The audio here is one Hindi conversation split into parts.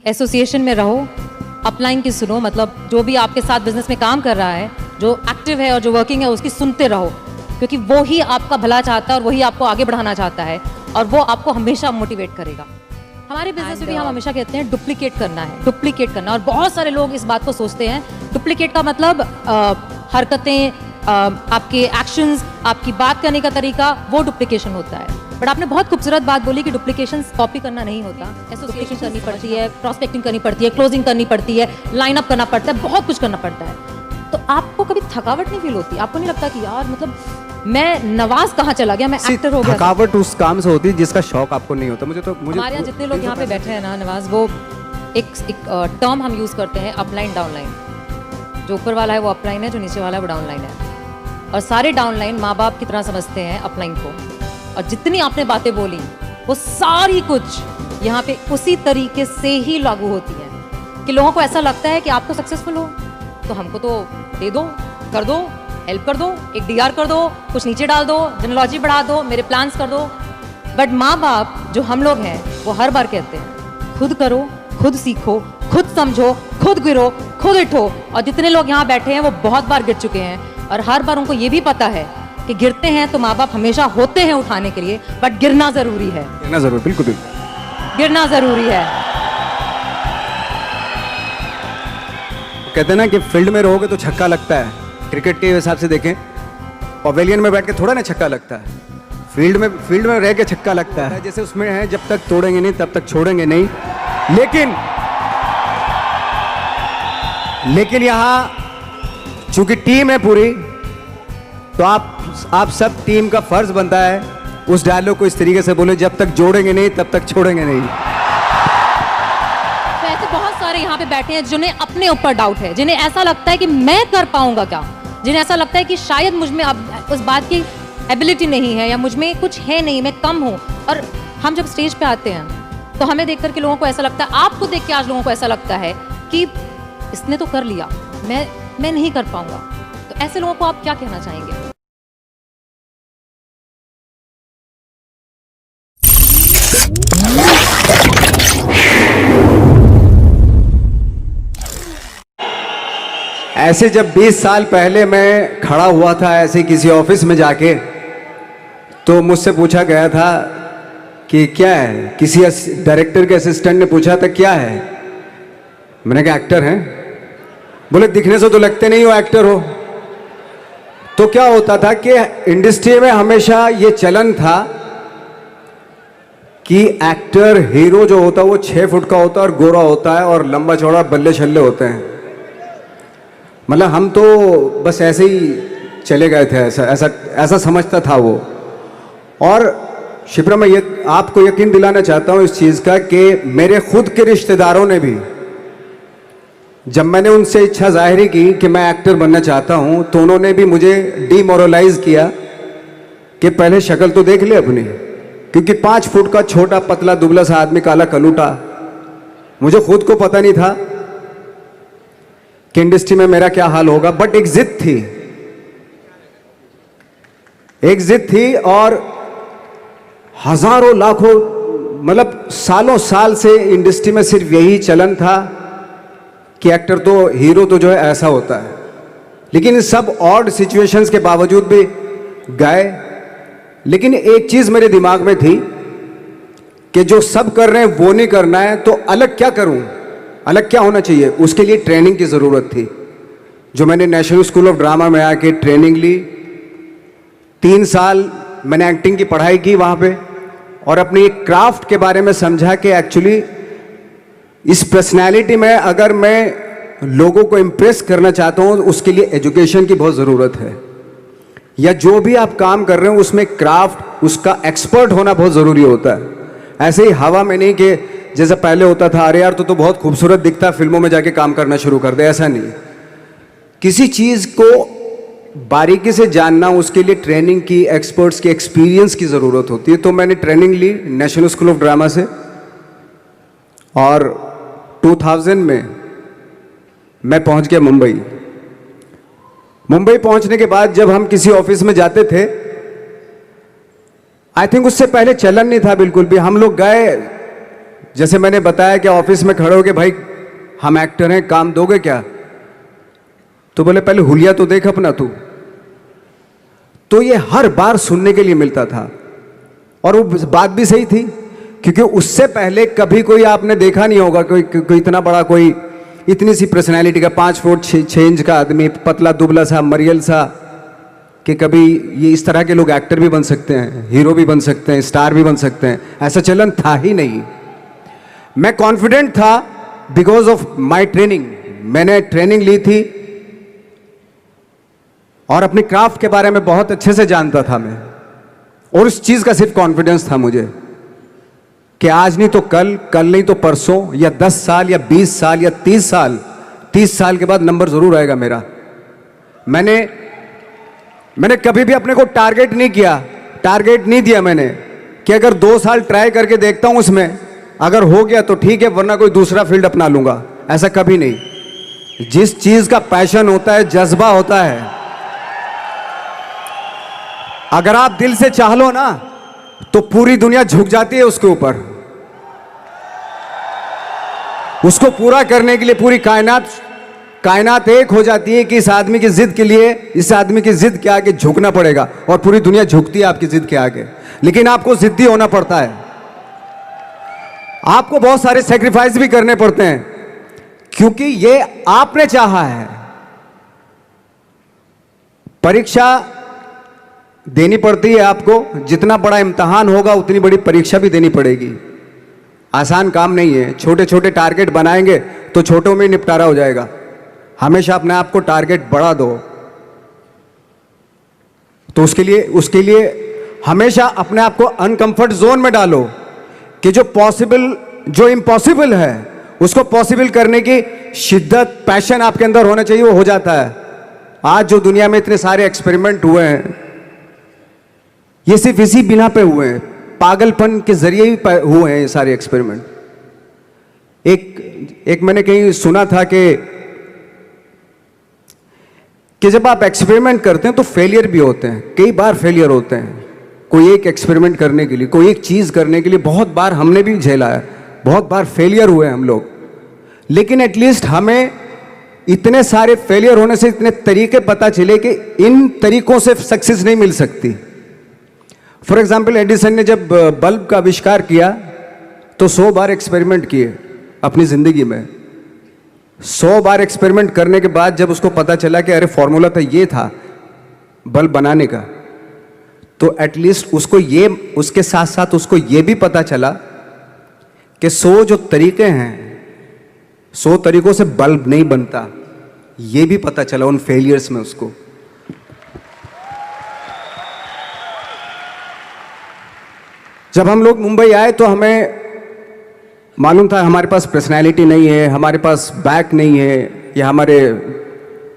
एसोसिएशन में रहो, अपलाइन की सुनो, मतलब जो भी आपके साथ बिजनेस में काम कर रहा है, जो एक्टिव है और जो वर्किंग है, उसकी सुनते रहो, क्योंकि वो ही आपका भला चाहता है और वही आपको आगे बढ़ाना चाहता है और वो आपको हमेशा मोटिवेट करेगा। हमारे बिजनेस में भी हम हमेशा कहते हैं डुप्लीकेट करना है, डुप्लीकेट करना। और बहुत सारे लोग इस बात को सोचते हैं, डुप्लीकेट का मतलब हरकतें, आपके एक्शंस, आपकी बात करने का तरीका, वो डुप्लीकेशन होता है। बट आपने बहुत खूबसूरत बात बोली कि डुप्लीकेशन कॉपी करना नहीं होता, एसोसिएशन करनी पड़ती है, प्रॉस्पेक्टिंग करनी पड़ती है, क्लोजिंग करनी पड़ती है, लाइन अप करना पड़ता है, बहुत कुछ करना पड़ता है। तो आपको कभी थकावट नहीं फील होती? आपको नहीं लगता कि यार मतलब मैं नवाज कहाँ चला गया, मैं एक्टर हो गया? थकावट उस काम से होती है जिसका शौक आपको नहीं होता। मुझे हमारे यहाँ जितने लोग यहाँ पे बैठे हैं ना नवाज, वो एक टर्म हम यूज करते हैं, अपलाइन डाउनलाइन। जो ऊपर वाला है वो अपलाइन है, जो नीचे वाला है वो डाउनलाइन है। और सारे डाउनलाइन माँ बाप की तरह समझते हैं अपलाइन को। और जितनी आपने बातें बोली वो सारी कुछ यहाँ पे उसी तरीके से ही लागू होती है कि लोगों को ऐसा लगता है कि आपको सक्सेसफुल हो तो हमको तो दे दो, कर दो, हेल्प कर दो, एक डीआर कर दो, कुछ नीचे डाल दो, जेनोलॉजी बढ़ा दो, मेरे प्लान्स कर दो। बट माँ बाप जो हम लोग हैं वो हर बार कहते हैं खुद करो, खुद सीखो, खुद समझो, खुद गिरो, खुद उठो। और जितने लोग यहाँ बैठे हैं वो बहुत बार गिर चुके हैं और हर बार उनको ये भी पता है कि गिरते हैं तो माँ बाप हमेशा होते हैं उठाने के लिए, बट गिरना जरूरी है। गिरना जरूरी, बिल्कुल बिल्कुल गिरना जरूरी है। कहते हैं ना कि फील्ड में रहोगे तो छक्का लगता है। क्रिकेट के हिसाब से देखें, पवेलियन में बैठ के थोड़ा ना छक्का लगता है, फील्ड में रह के छक्का लगता है। जैसे उसमें है, जब तक तोड़ेंगे नहीं तब तक छोड़ेंगे नहीं। लेकिन यहाँ चूंकि टीम है पूरी, तो आप सब टीम का फर्ज बनता है उस डायलॉग को इस तरीके से बोले, जब तक जोड़ेंगे नहीं तब तक छोड़ेंगे नहीं। तो ऐसे बहुत सारे यहाँ पे बैठे हैं जिन्हें अपने ऊपर डाउट है, जिन्हें ऐसा लगता है कि मैं कर पाऊंगा क्या, जिन्हें ऐसा लगता है कि शायद मुझ में अब उस बात की एबिलिटी नहीं है या मुझ में कुछ है नहीं, मैं कम हूँ। और हम जब स्टेज पे आते हैं तो हमें देख करके लोगों को ऐसा लगता है, आपको देख के आज लोगों को ऐसा लगता है कि इसने तो कर लिया, मैं नहीं कर पाऊंगा। तो ऐसे लोगों को आप क्या कहना चाहेंगे? ऐसे जब 20 साल पहले मैं खड़ा हुआ था ऐसे किसी ऑफिस में जाके, तो मुझसे पूछा गया था कि क्या है, किसी डायरेक्टर के असिस्टेंट ने पूछा था क्या है, मैंने कहा एक्टर हैं। बोले दिखने से तो लगते नहीं हो एक्टर हो। तो क्या होता था कि इंडस्ट्री में हमेशा ये चलन था कि एक्टर हीरो जो होता है वो 6 फुट का होता है और गोरा होता है और लंबा चौड़ा बल्ले छल्ले होते हैं। मतलब हम तो बस ऐसे ही चले गए थे, ऐसा समझता था वो। और शिप्रा, मैं आपको यकीन दिलाना चाहता हूँ इस चीज़ का कि मेरे खुद के रिश्तेदारों ने भी, जब मैंने उनसे इच्छा जाहिर की कि मैं एक्टर बनना चाहता हूँ, तो उन्होंने भी मुझे डीमोरलाइज किया कि पहले शक्ल तो देख ले अपनी, क्योंकि 5 फुट का छोटा पतला दुबला सा आदमी, काला कलूटा। मुझे खुद को पता नहीं था कि इंडस्ट्री में मेरा क्या हाल होगा, बट एक जिद थी और हजारों लाखों, मतलब सालों साल से इंडस्ट्री में सिर्फ यही चलन था कि एक्टर तो, हीरो तो जो है ऐसा होता है। लेकिन इन सब ऑड सिचुएशंस के बावजूद भी गए। लेकिन एक चीज मेरे दिमाग में थी कि जो सब कर रहे हैं वो नहीं करना है, तो अलग क्या करूं, अलग क्या होना चाहिए। उसके लिए ट्रेनिंग की ज़रूरत थी, जो मैंने नेशनल स्कूल ऑफ ड्रामा में आके ट्रेनिंग ली। 3 साल मैंने एक्टिंग की पढ़ाई की वहाँ पे, और अपनी एक क्राफ्ट के बारे में समझा कि एक्चुअली इस पर्सनैलिटी में अगर मैं लोगों को इम्प्रेस करना चाहता हूँ, उसके लिए एजुकेशन की बहुत ज़रूरत है। या जो भी आप काम कर रहे हो उसमें क्राफ्ट, उसका एक्सपर्ट होना बहुत ज़रूरी होता है। ऐसे ही हवा में नहीं कि जैसा पहले होता था, अरे यार तो बहुत खूबसूरत दिखता, फिल्मों में जाके काम करना शुरू कर दे, ऐसा नहीं। किसी चीज़ को बारीकी से जानना, उसके लिए ट्रेनिंग की, एक्सपर्ट्स की, एक्सपीरियंस की ज़रूरत होती है। तो मैंने ट्रेनिंग ली नेशनल स्कूल ऑफ ड्रामा से, और 2000 में मैं पहुंच गया मुंबई। पहुंचने के बाद जब हम किसी ऑफिस में जाते थे, आई थिंक उससे पहले चलन नहीं था बिल्कुल भी। हम लोग गए जैसे मैंने बताया कि ऑफिस में खड़े हो के भाई हम एक्टर हैं, काम दोगे क्या? तो बोले पहले हुलिया तो देख अपना तू। तो ये हर बार सुनने के लिए मिलता था, और वो बात भी सही थी, क्योंकि उससे पहले कभी कोई आपने देखा नहीं होगा कोई इतना बड़ा, कोई इतनी सी पर्सनैलिटी का 5 फुट 6 इंच का आदमी, पतला दुबला सा मरियल सा, कि कभी ये इस तरह के लोग एक्टर भी बन सकते हैं, हीरो भी बन सकते हैं, स्टार भी बन सकते हैं, ऐसा चलन था ही नहीं। मैं कॉन्फिडेंट था बिकॉज ऑफ माई ट्रेनिंग। मैंने ट्रेनिंग ली थी और अपनी क्राफ्ट के बारे में बहुत अच्छे से जानता था मैं, और उस चीज का सिर्फ कॉन्फिडेंस था मुझे कि आज नहीं तो कल, कल नहीं तो परसों, या 10 साल या 20 साल या 30 साल, 30 साल के बाद नंबर जरूर आएगा मेरा। मैंने कभी भी अपने को टारगेट नहीं किया, टारगेट नहीं दिया मैंने कि अगर 2 साल ट्राई करके देखता हूं, उसमें अगर हो गया तो ठीक है, वरना कोई दूसरा फील्ड अपना लूंगा, ऐसा कभी नहीं। जिस चीज का पैशन होता है, जज्बा होता है, अगर आप दिल से चाह लो ना, तो पूरी दुनिया झुक जाती है उसके ऊपर। उसको पूरा करने के लिए पूरी कायनात एक हो जाती है कि इस आदमी की जिद के लिए, इस आदमी की जिद के आगे झुकना पड़ेगा, और पूरी दुनिया झुकती है आपकी जिद के आगे। लेकिन आपको जिद्दी होना पड़ता है, आपको बहुत सारे सेक्रीफाइस भी करने पड़ते हैं, क्योंकि ये आपने चाहा है। परीक्षा देनी पड़ती है आपको, जितना बड़ा इम्तिहान होगा उतनी बड़ी परीक्षा भी देनी पड़ेगी। आसान काम नहीं है। छोटे छोटे टारगेट बनाएंगे तो छोटों में ही निपटारा हो जाएगा। हमेशा अपने आप को टारगेट बढ़ा दो। तो उसके लिए हमेशा अपने आप को अनकंफर्ट जोन में डालो, कि जो इम्पॉसिबल है उसको पॉसिबल करने की शिद्दत, पैशन आपके अंदर होना चाहिए, वो हो जाता है। आज जो दुनिया में इतने सारे एक्सपेरिमेंट हुए हैं, ये सिर्फ इसी बिना पे हुए हैं, पागलपन के जरिए ही हुए हैं ये सारे एक्सपेरिमेंट। एक मैंने कहीं सुना था कि जब आप एक्सपेरिमेंट करते हैं तो फेलियर भी होते हैं, कई बार फेलियर होते हैं। कोई एक एक्सपेरिमेंट करने के लिए, कोई एक चीज करने के लिए बहुत बार हमने भी झेला है, बहुत बार फेलियर हुए हम लोग। लेकिन एटलीस्ट हमें इतने सारे फेलियर होने से इतने तरीके पता चले कि इन तरीकों से सक्सेस नहीं मिल सकती। फॉर एग्जाम्पल, एडिसन ने जब बल्ब का आविष्कार किया तो 100 बार एक्सपेरिमेंट किए अपनी जिंदगी में। 100 बार एक्सपेरिमेंट करने के बाद जब उसको पता चला कि अरे फॉर्मूला तो ये था बल्ब बनाने का, तो एटलीस्ट उसके साथ साथ उसको ये भी पता चला कि 100 जो तरीके हैं, 100 तरीकों से बल्ब नहीं बनता, ये भी पता चला उन फेलियर्स में उसको। जब हम लोग मुंबई आए तो हमें मालूम था हमारे पास पर्सनैलिटी नहीं है, हमारे पास बैक नहीं है, या हमारे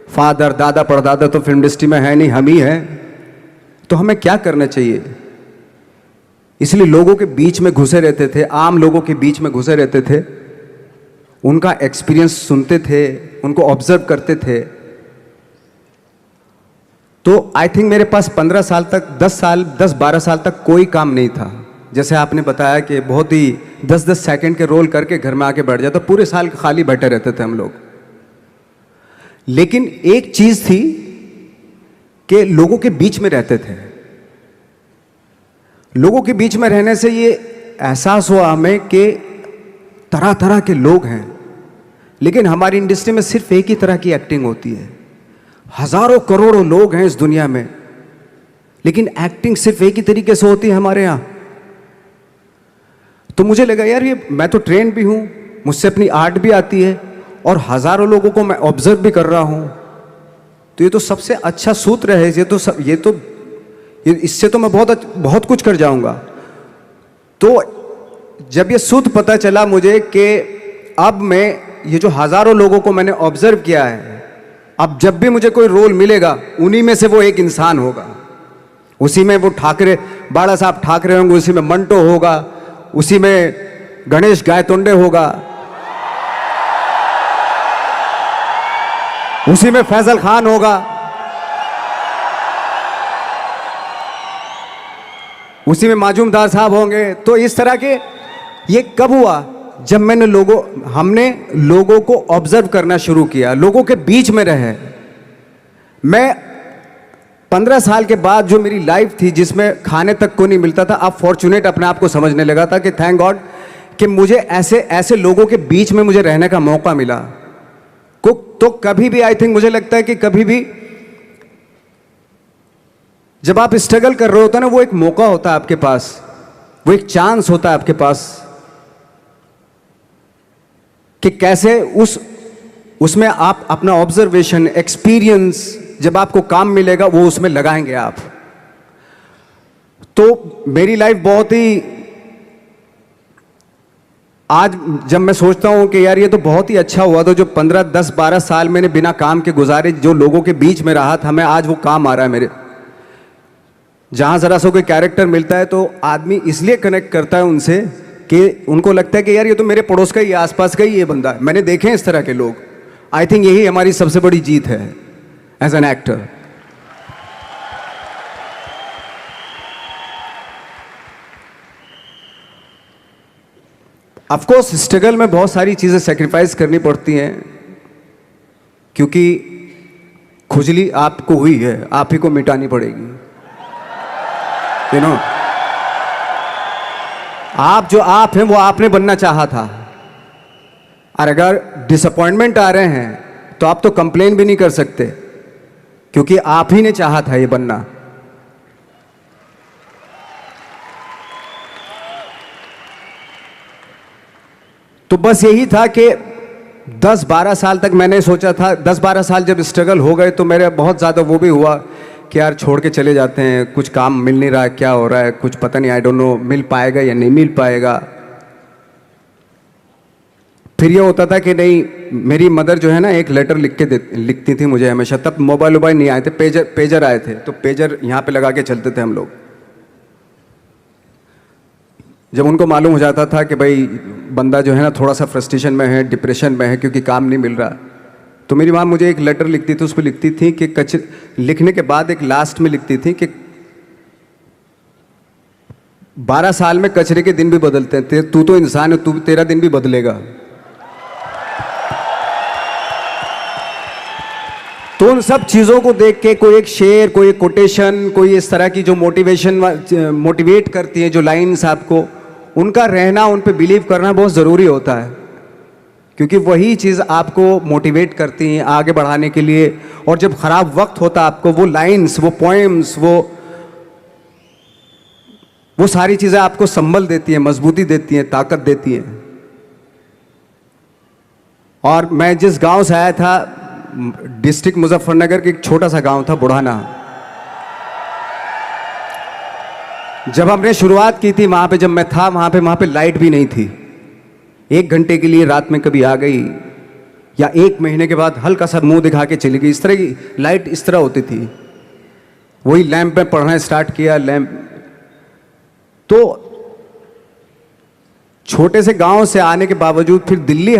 फादर दादा परदादा तो फिल्म इंडस्ट्री में है नहीं, हम ही हैं। तो हमें क्या करना चाहिए? इसलिए लोगों के बीच में घुसे रहते थे, आम लोगों के बीच में घुसे रहते थे, उनका एक्सपीरियंस सुनते थे, उनको ऑब्जर्व करते थे। तो आई थिंक मेरे पास 15 साल तक, 10-12 साल तक कोई काम नहीं था। जैसे आपने बताया कि बहुत ही 10-10 सेकंड के रोल करके घर में आके बैठ जाता, पूरे साल खाली बैठे रहते थे हम लोग। लेकिन एक चीज थी कि लोगों के बीच में रहते थे। लोगों के बीच में रहने से ये एहसास हुआ हमें कि तरह तरह के लोग हैं, लेकिन हमारी इंडस्ट्री में सिर्फ एक ही तरह की एक्टिंग होती है। हजारों करोड़ों लोग हैं इस दुनिया में, लेकिन एक्टिंग सिर्फ एक ही तरीके से होती है हमारे यहां। तो मुझे लगा यार, ये मैं तो ट्रेन भी हूं, मुझसे अपनी आर्ट भी आती है, और हजारों लोगों को मैं ऑब्जर्व भी कर रहा हूं, तो ये तो सबसे अच्छा सूत्र है। इससे तो मैं बहुत कुछ कर जाऊंगा। तो जब ये सूत्र पता चला मुझे कि अब मैं ये जो हजारों लोगों को मैंने ऑब्जर्व किया है, अब जब भी मुझे कोई रोल मिलेगा उन्हीं में से वो एक इंसान होगा। उसी में वो बाला साहब ठाकरे होंगे, उसी में मंटो होगा, उसी में गणेश गायतोंडे होगा, उसी में फैजल खान होगा, उसी में माजूमदार साहब होंगे। तो इस तरह के, ये कब हुआ? जब हमने लोगों को ऑब्जर्व करना शुरू किया, लोगों के बीच में रहे, मैं 15 साल के बाद जो मेरी लाइफ थी जिसमें खाने तक को नहीं मिलता था, अब फॉर्चुनेट अपने आप को समझने लगा था कि थैंक गॉड कि मुझे ऐसे ऐसे लोगों के बीच में मुझे रहने का मौका मिला। तो कभी भी आई थिंक मुझे लगता है कि कभी भी जब आप स्ट्रगल कर रहे होते हैं ना, वो एक मौका होता है आपके पास, वो एक चांस होता है आपके पास कि कैसे उसमें आप अपना ऑब्जर्वेशन, एक्सपीरियंस, जब आपको काम मिलेगा वो उसमें लगाएंगे आप। तो मेरी लाइफ बहुत ही, आज जब मैं सोचता हूं कि यार ये तो बहुत ही अच्छा हुआ, तो जो 15, 10, 12 साल मैंने बिना काम के गुजारे, जो लोगों के बीच में रहा था मैं, आज वो काम आ रहा है मेरे। जहां जरा सा कोई कैरेक्टर मिलता है तो आदमी इसलिए कनेक्ट करता है उनसे कि उनको लगता है कि यार ये तो मेरे पड़ोस का ही, आसपास का ही ये बंदा है। मैंने देखे हैं इस तरह के लोग। आई थिंक यही हमारी सबसे बड़ी जीत है as an actor. Of course struggle में बहुत सारी चीजें सेक्रीफाइस करनी पड़ती हैं, क्योंकि खुजली आपको हुई है, आप ही को मिटानी पड़ेगी। यू नो, आप जो आप हैं वो आपने बनना चाहा था, और अगर डिसअपॉइंटमेंट आ रहे हैं तो आप तो कंप्लेन भी नहीं कर सकते, क्योंकि आप ही ने चाहा था ये बनना। तो बस यही था कि 10-12 साल तक मैंने सोचा था, 10-12 साल जब स्ट्रगल हो गए तो मेरे बहुत ज़्यादा वो भी हुआ कि यार छोड़ के चले जाते हैं, कुछ काम मिल नहीं रहा, क्या हो रहा है कुछ पता नहीं, आई डोंट नो मिल पाएगा या नहीं मिल पाएगा। फिर ये होता था कि नहीं, मेरी मदर जो है ना एक लेटर लिखती थी मुझे हमेशा। तब मोबाइल नहीं आए थे, पेजर आए थे, तो पेजर यहाँ पे लगा के चलते थे हम लोग। जब उनको मालूम हो जाता था कि भाई बंदा जो है ना थोड़ा सा फ्रस्ट्रेशन में है, डिप्रेशन में है क्योंकि काम नहीं मिल रहा, तो मेरी माँ मुझे एक लेटर लिखती थी। उस पर लिखती थी कि लिखने के बाद एक लास्ट में लिखती थी कि 12 साल में कचरे के दिन भी बदलते हैं, तू तो इंसान है, तेरा दिन भी बदलेगा। तो उन सब चीज़ों को देख के कोई एक शेर, कोई एक कोटेशन, कोई इस तरह की जो मोटिवेट करती है, जो लाइंस आपको, उनका रहना, उन पे बिलीव करना बहुत ज़रूरी होता है, क्योंकि वही चीज़ आपको मोटिवेट करती हैं आगे बढ़ाने के लिए। और जब ख़राब वक्त होता है आपको, वो लाइंस, वो पोएम्स, वो सारी चीज़ें आपको संबल देती हैं, मजबूती देती हैं, ताकत देती हैं। और मैं जिस गांव से आया था, डिस्ट्रिक्ट मुजफ्फरनगर के एक छोटा सा गांव था बुढ़ाना। जब हमने शुरुआत की थी वहाँ पे, जब मैं था वहाँ पे लाइट भी नहीं थी। 1 घंटे के लिए रात में कभी आ गई, या 1 महीने के बाद हल्का सा मुंह दिखा के चली गई। इस तरह की लाइट इस तरह होती थी। वही लैंप में पढ़ना स्टार्ट किया, लैंप। तो छोटे से गांव से आने के बावजूद फिर दिल्ली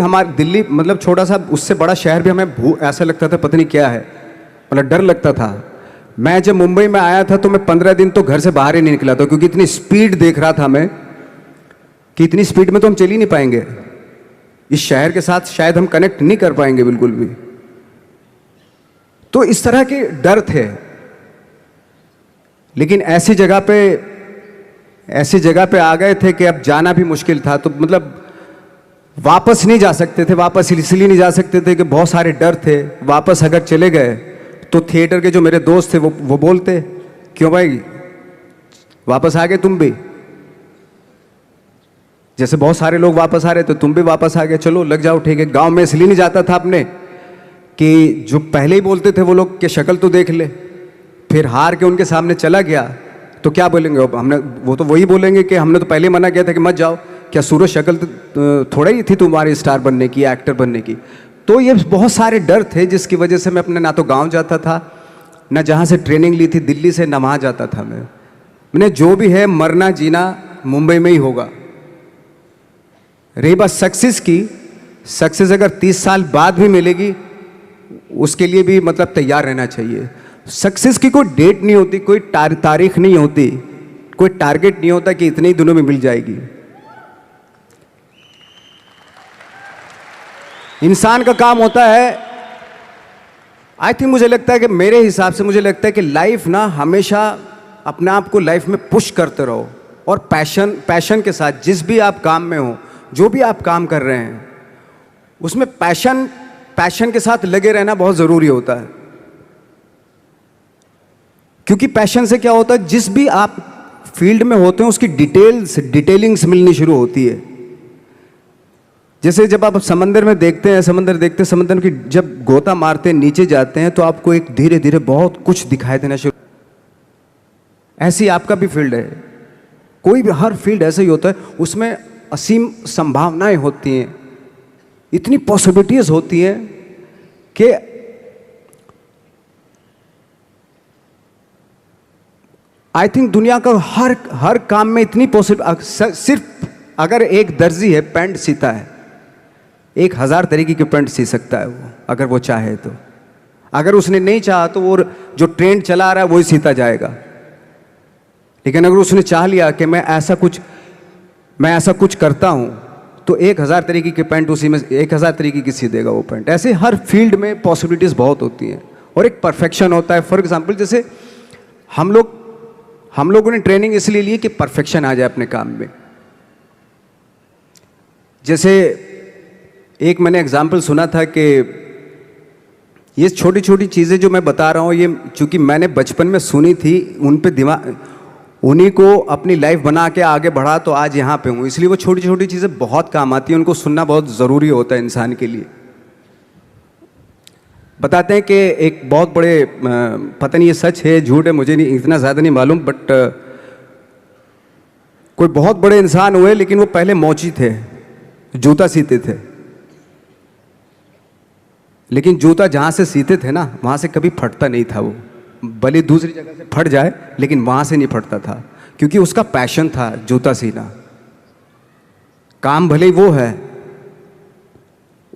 मतलब छोटा सा, उससे बड़ा शहर भी हमें ऐसा लगता था पता नहीं क्या है, मतलब डर लगता था। मैं जब मुंबई में आया था तो मैं 15 दिन तो घर से बाहर ही नहीं निकला था, क्योंकि इतनी स्पीड देख रहा था मैं कि इतनी स्पीड में तो हम चल ही नहीं पाएंगे, इस शहर के साथ शायद हम कनेक्ट नहीं कर पाएंगे बिल्कुल भी। तो इस तरह के डर थे। लेकिन ऐसी जगह पे आ गए थे कि अब जाना भी मुश्किल था। तो मतलब वापस नहीं जा सकते थे। वापस इसलिए नहीं जा सकते थे कि बहुत सारे डर थे। वापस अगर चले गए तो थिएटर के जो मेरे दोस्त थे वो बोलते, क्यों भाई वापस आ गए तुम भी, जैसे बहुत सारे लोग वापस आ रहे तो तुम भी वापस आ गए, चलो लग जाओ ठीक है। गांव में इसलिए नहीं जाता था अपने कि जो पहले ही बोलते थे वो लोग कि शक्ल तो देख ले, फिर हार के उनके सामने चला गया तो क्या बोलेंगे वो तो वही बोलेंगे कि हमने तो पहले मना किया था कि मत जाओ, क्या सूरज शक्ल थोड़ा ही थी तुम्हारी स्टार बनने की, एक्टर बनने की। तो ये बहुत सारे डर थे जिसकी वजह से मैं अपने ना तो गांव जाता था, ना जहाँ से ट्रेनिंग ली थी दिल्ली से, ना वहाँ जाता था। मैंने जो भी है मरना जीना मुंबई में ही होगा। रही बात सक्सेस की, सक्सेस अगर 30 साल बाद भी मिलेगी उसके लिए भी मतलब तैयार रहना चाहिए। सक्सेस की कोई डेट नहीं होती, कोई तारीख नहीं होती, कोई टारगेट नहीं होता कि इतने ही दिनों में मिल जाएगी। इंसान का काम होता है, आई थिंक मुझे लगता है कि मेरे हिसाब से मुझे लगता है कि लाइफ ना हमेशा अपने आप को लाइफ में पुश करते रहो, और पैशन के साथ जिस भी आप काम में हो, जो भी आप काम कर रहे हैं, उसमें पैशन के साथ लगे रहना बहुत ज़रूरी होता है। क्योंकि पैशन से क्या होता है, जिस भी आप फील्ड में होते हैं उसकी डिटेलिंग्स मिलनी शुरू होती है। जैसे जब आप समंदर में देखते हैं, समंदर की जब गोता मारते हैं, नीचे जाते हैं, तो आपको एक धीरे धीरे बहुत कुछ दिखाई देना शुरू। ऐसी आपका भी फील्ड है, कोई भी हर फील्ड ऐसा ही होता है, उसमें असीम संभावनाएं होती हैं, इतनी पॉसिबिलिटीज होती हैं कि आई थिंक दुनिया का हर काम में इतनी सिर्फ अगर एक दर्जी है पैंट सीता है, 1000 तरीके की पैंट सी सकता है वो, अगर वो चाहे तो। अगर उसने नहीं चाहा तो वो जो ट्रेंड चला रहा है वही सीता जाएगा। लेकिन अगर उसने चाह लिया कि मैं ऐसा कुछ करता हूं, तो 1000 तरीके की पैंट उसी में 1000 तरीके की सी देगा वो पैंट। ऐसे हर फील्ड में पॉसिबिलिटीज बहुत होती हैं, और एक परफेक्शन होता है। फॉर एग्जाम्पल, जैसे हम लोगों ने ट्रेनिंग इसलिए ली कि परफेक्शन आ जाए अपने काम में। जैसे एक मैंने एग्जाम्पल सुना था कि ये छोटी छोटी चीज़ें जो मैं बता रहा हूँ, ये चूंकि मैंने बचपन में सुनी थी, उन पे उन्हीं को अपनी लाइफ बना के आगे बढ़ा, तो आज यहाँ पे हूँ। इसलिए वो छोटी छोटी चीज़ें बहुत काम आती हैं, उनको सुनना बहुत ज़रूरी होता है इंसान के लिए। बताते हैं कि एक बहुत बड़े, पता नहीं ये सच है झूठ है, मुझे नहीं इतना ज़्यादा नहीं मालूम, बट कोई बहुत बड़े इंसान हुए, लेकिन वो पहले मोची थे, जूता सीते थे। लेकिन जूता जहाँ से सीते थे ना, वहाँ से कभी फटता नहीं था। वो भले दूसरी जगह से फट जाए, लेकिन वहाँ से नहीं फटता था, क्योंकि उसका पैशन था जूता सीना। काम भले ही वो है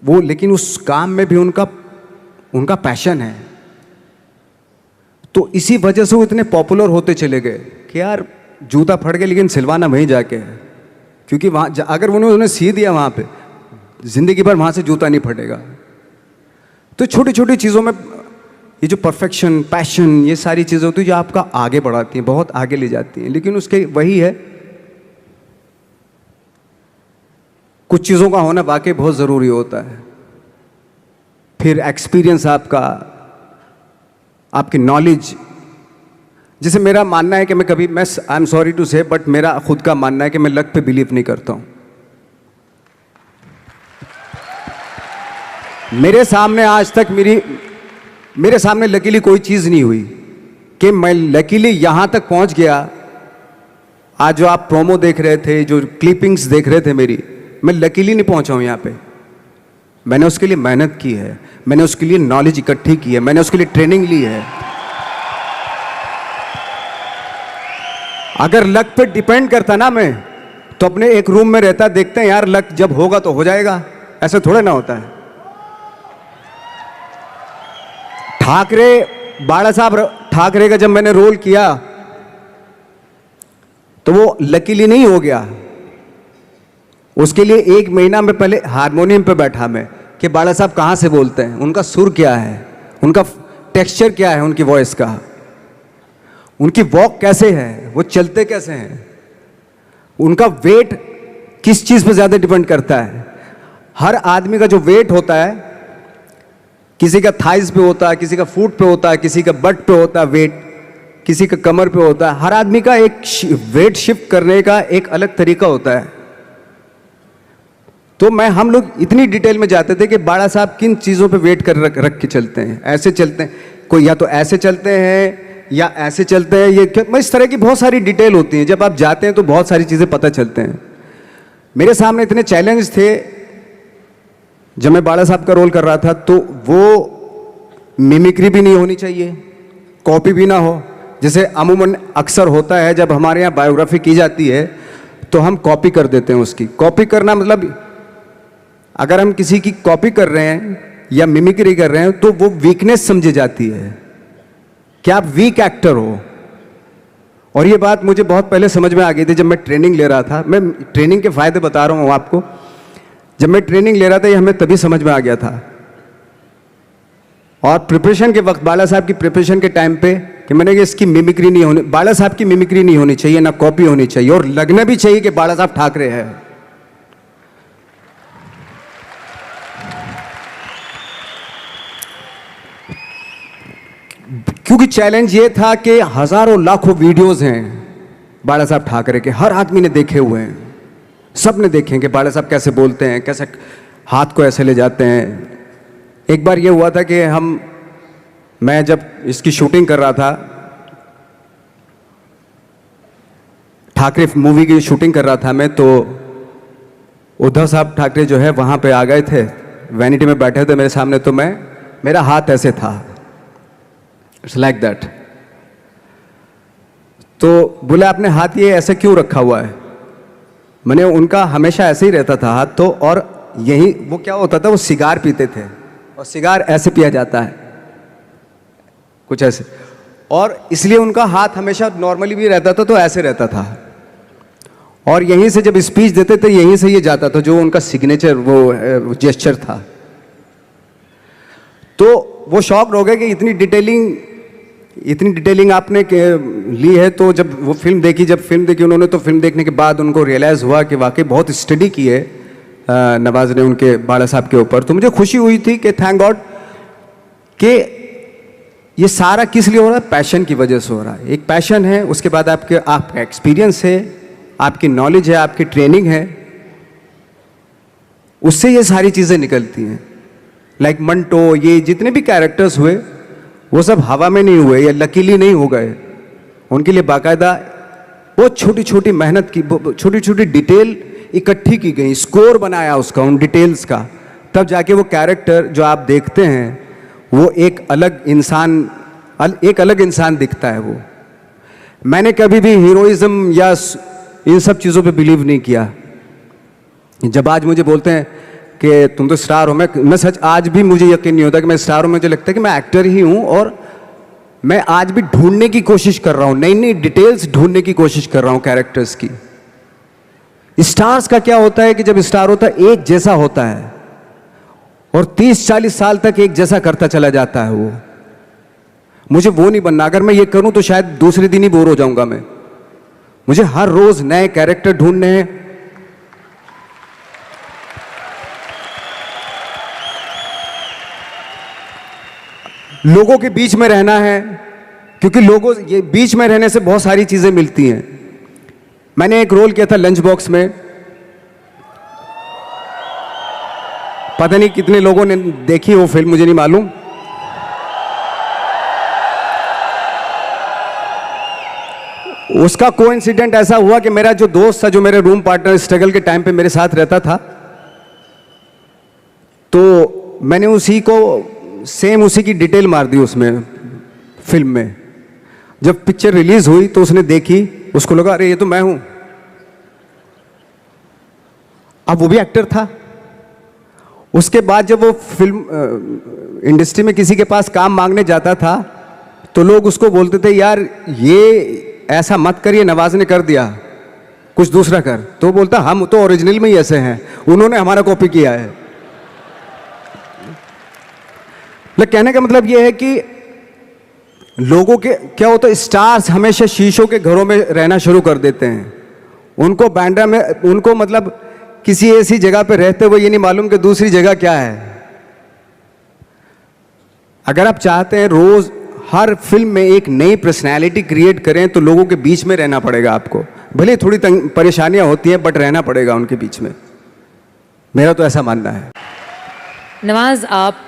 वो, लेकिन उस काम में भी उनका पैशन है। तो इसी वजह से वो इतने पॉपुलर होते चले गए कि यार जूता फट गया लेकिन सिलवाना वहीं जाके है, क्योंकि वहाँ अगर उन्होंने सी दिया वहाँ पे, जिंदगी भर वहाँ से जूता नहीं फटेगा। तो छोटी छोटी चीज़ों में ये जो परफेक्शन, पैशन, ये सारी चीज़ें होती हैं जो आपका आगे बढ़ाती हैं, बहुत आगे ले जाती हैं। लेकिन उसके वही है, कुछ चीज़ों का होना वाकई बहुत ज़रूरी होता है। फिर एक्सपीरियंस आपकी नॉलेज। जैसे मेरा मानना है कि आई एम सॉरी टू से, बट मेरा खुद का मानना है कि मैं लक पे बिलीव नहीं करता हूँ। मेरे सामने आज तक मेरे सामने लकीली कोई चीज़ नहीं हुई कि मैं लकीली यहाँ तक पहुँच गया। आज जो आप प्रोमो देख रहे थे, जो क्लिपिंग्स देख रहे थे मेरी, मैं लकीली नहीं पहुँचा हूँ यहाँ पे। मैंने उसके लिए मेहनत की है, मैंने उसके लिए नॉलेज इकट्ठी की है, मैंने उसके लिए ट्रेनिंग ली है। अगर लक पे डिपेंड करता ना मैं, तो अपने एक रूम में रहता, देखते हैं यार लक जब होगा तो हो जाएगा, ऐसे थोड़ा ना होता है। बाला साहब ठाकरे का जब मैंने रोल किया तो वो लकीली नहीं हो गया। उसके लिए 1 महीना में पहले हारमोनियम पे बैठा मैं कि बाला साहब कहाँ से बोलते हैं, उनका सुर क्या है, उनका टेक्सचर क्या है, उनकी वॉइस का, उनकी वॉक कैसे है, वो चलते कैसे हैं, उनका वेट किस चीज़ पे ज़्यादा डिपेंड करता है। हर आदमी का जो वेट होता है, किसी का थाइस पे होता है, किसी का फुट पे होता है, किसी का बट पे होता है वेट, किसी का कमर पे होता है। हर आदमी का एक वेट शिफ्ट करने का एक अलग तरीका होता है। तो हम लोग इतनी डिटेल में जाते थे कि बाड़ा साहब किन चीज़ों पे वेट कर रख के चलते हैं, ऐसे चलते हैं, कोई या तो ऐसे चलते हैं या ऐसे चलते हैं, ये इस तरह की बहुत सारी डिटेल होती हैं। जब आप जाते हैं तो बहुत सारी चीज़ें पता चलते हैं। मेरे सामने इतने चैलेंज थे जब मैं बाला साहब का रोल कर रहा था, तो वो मिमिक्री भी नहीं होनी चाहिए, कॉपी भी ना हो। जैसे अमूमन अक्सर होता है जब हमारे यहाँ बायोग्राफी की जाती है तो हम कॉपी कर देते हैं उसकी। कॉपी करना मतलब अगर हम किसी की कॉपी कर रहे हैं या मिमिक्री कर रहे हैं तो वो वीकनेस समझी जाती है कि आप वीक एक्टर हो। और ये बात मुझे बहुत पहले समझ में आ गई थी जब मैं ट्रेनिंग ले रहा था। मैं ट्रेनिंग के फ़ायदे बता रहा हूँ आपको जब मैं ट्रेनिंग ले रहा था ये हमें तभी समझ में आ गया था। और प्रिपरेशन के वक्त बाला साहब की प्रिपरेशन के टाइम पे कि मैंने कि इसकी मिमिक्री नहीं होनी, बाला साहब की मिमिक्री नहीं होनी चाहिए, ना कॉपी होनी चाहिए, और लगना भी चाहिए कि बाला साहब ठाकरे हैं। क्योंकि चैलेंज ये था कि हजारों लाखों वीडियोस हैं बाला साहब ठाकरे के, हर आदमी ने देखे हुए हैं, सब ने देखे हैं कि बाला साहब कैसे बोलते हैं, कैसे हाथ को ऐसे ले जाते हैं। एक बार ये हुआ था कि मैं जब इसकी शूटिंग कर रहा था, ठाकरे मूवी की शूटिंग कर रहा था मैं, तो उद्धव साहब ठाकरे जो है वहाँ पे आ गए थे, वैनिटी में बैठे थे मेरे सामने, तो मेरा हाथ ऐसे था, इट्स लाइक दैट। तो बोले आपने हाथ ये ऐसे क्यों रखा हुआ है? मैंने उनका हमेशा ऐसे ही रहता था हाथ, तो और यही वो क्या होता था, वो सिगार पीते थे, और सिगार ऐसे पिया जाता है कुछ ऐसे, और इसलिए उनका हाथ हमेशा नॉर्मली भी रहता था, तो ऐसे रहता था, और यहीं से जब स्पीच देते थे यहीं से ये जाता था, जो उनका सिग्नेचर वो जेस्चर था। तो वो शॉक्ड हो गए कि इतनी डिटेलिंग आपने ली है। तो जब फिल्म देखी उन्होंने, तो फिल्म देखने के बाद उनको रियलाइज़ हुआ कि वाकई बहुत स्टडी की है नवाज ने उनके बाला साहब के ऊपर। तो मुझे खुशी हुई थी कि थैंक गॉड कि ये सारा किस लिए हो रहा है, पैशन की वजह से हो रहा है। एक पैशन है, उसके बाद आपका एक्सपीरियंस है, आपकी नॉलेज है, आपकी ट्रेनिंग है, उससे ये सारी चीज़ें निकलती हैं। लाइक मंटो, ये जितने भी कैरेक्टर्स हुए वो सब हवा में नहीं हुए या लकीली नहीं हो गए, उनके लिए बाकायदा वो छोटी छोटी मेहनत की, छोटी छोटी डिटेल इकट्ठी की गई, स्कोर बनाया उसका, उन डिटेल्स का, तब जाके वो कैरेक्टर जो आप देखते हैं वो एक अलग इंसान दिखता है। वो मैंने कभी भी हीरोइज्म या इन सब चीज़ों पे बिलीव नहीं किया। जब आज मुझे बोलते हैं कि तुम तो स्टार हो, मैं सच आज भी मुझे यकीन नहीं होता कि मैं स्टार हूँ। मुझे लगता है कि मैं एक्टर ही हूँ, और मैं आज भी ढूंढने की कोशिश कर रहा हूँ, नई नई डिटेल्स ढूंढने की कोशिश कर रहा हूँ कैरेक्टर्स की। स्टार्स का क्या होता है कि जब स्टार होता है एक जैसा होता है, और 30-40 साल तक एक जैसा करता चला जाता है। वो मुझे वो नहीं बनना। अगर मैं ये करूं तो शायद दूसरे दिन ही बोर हो जाऊंगा मैं। मुझे हर रोज नए कैरेक्टर ढूंढने हैं। लोगों के बीच में रहना है, क्योंकि लोगों ये बीच में रहने से बहुत सारी चीजें मिलती हैं। मैंने एक रोल किया था लंच बॉक्स में, पता नहीं कितने लोगों ने देखी वो फिल्म, मुझे नहीं मालूम। उसका कोइंसिडेंट ऐसा हुआ कि मेरा जो दोस्त था, जो मेरे रूम पार्टनर स्ट्रगल के टाइम पे मेरे साथ रहता था, तो मैंने उसी की डिटेल मार दी उसमें फिल्म में। जब पिक्चर रिलीज हुई तो उसने देखी, उसको लगा अरे ये तो मैं हूं। अब वो भी एक्टर था। उसके बाद जब वो फिल्म इंडस्ट्री में किसी के पास काम मांगने जाता था तो लोग उसको बोलते थे यार ये ऐसा मत करिए, नवाज ने कर दिया, कुछ दूसरा कर। तो बोलता हम तो ओरिजिनल में ही ऐसे हैं, उन्होंने हमारा कॉपी किया है। कहने का मतलब ये है कि लोगों के क्या होता है, स्टार्स हमेशा शीशों के घरों में रहना शुरू कर देते हैं। उनको बांद्रा में, उनको मतलब किसी ऐसी जगह पे रहते हुए ये नहीं मालूम कि दूसरी जगह क्या है। अगर आप चाहते हैं रोज हर फिल्म में एक नई पर्सनैलिटी क्रिएट करें तो लोगों के बीच में रहना पड़ेगा आपको। भले थोड़ी परेशानियां होती हैं बट रहना पड़ेगा उनके बीच में। मेरा तो ऐसा मानना है। नवाज, आप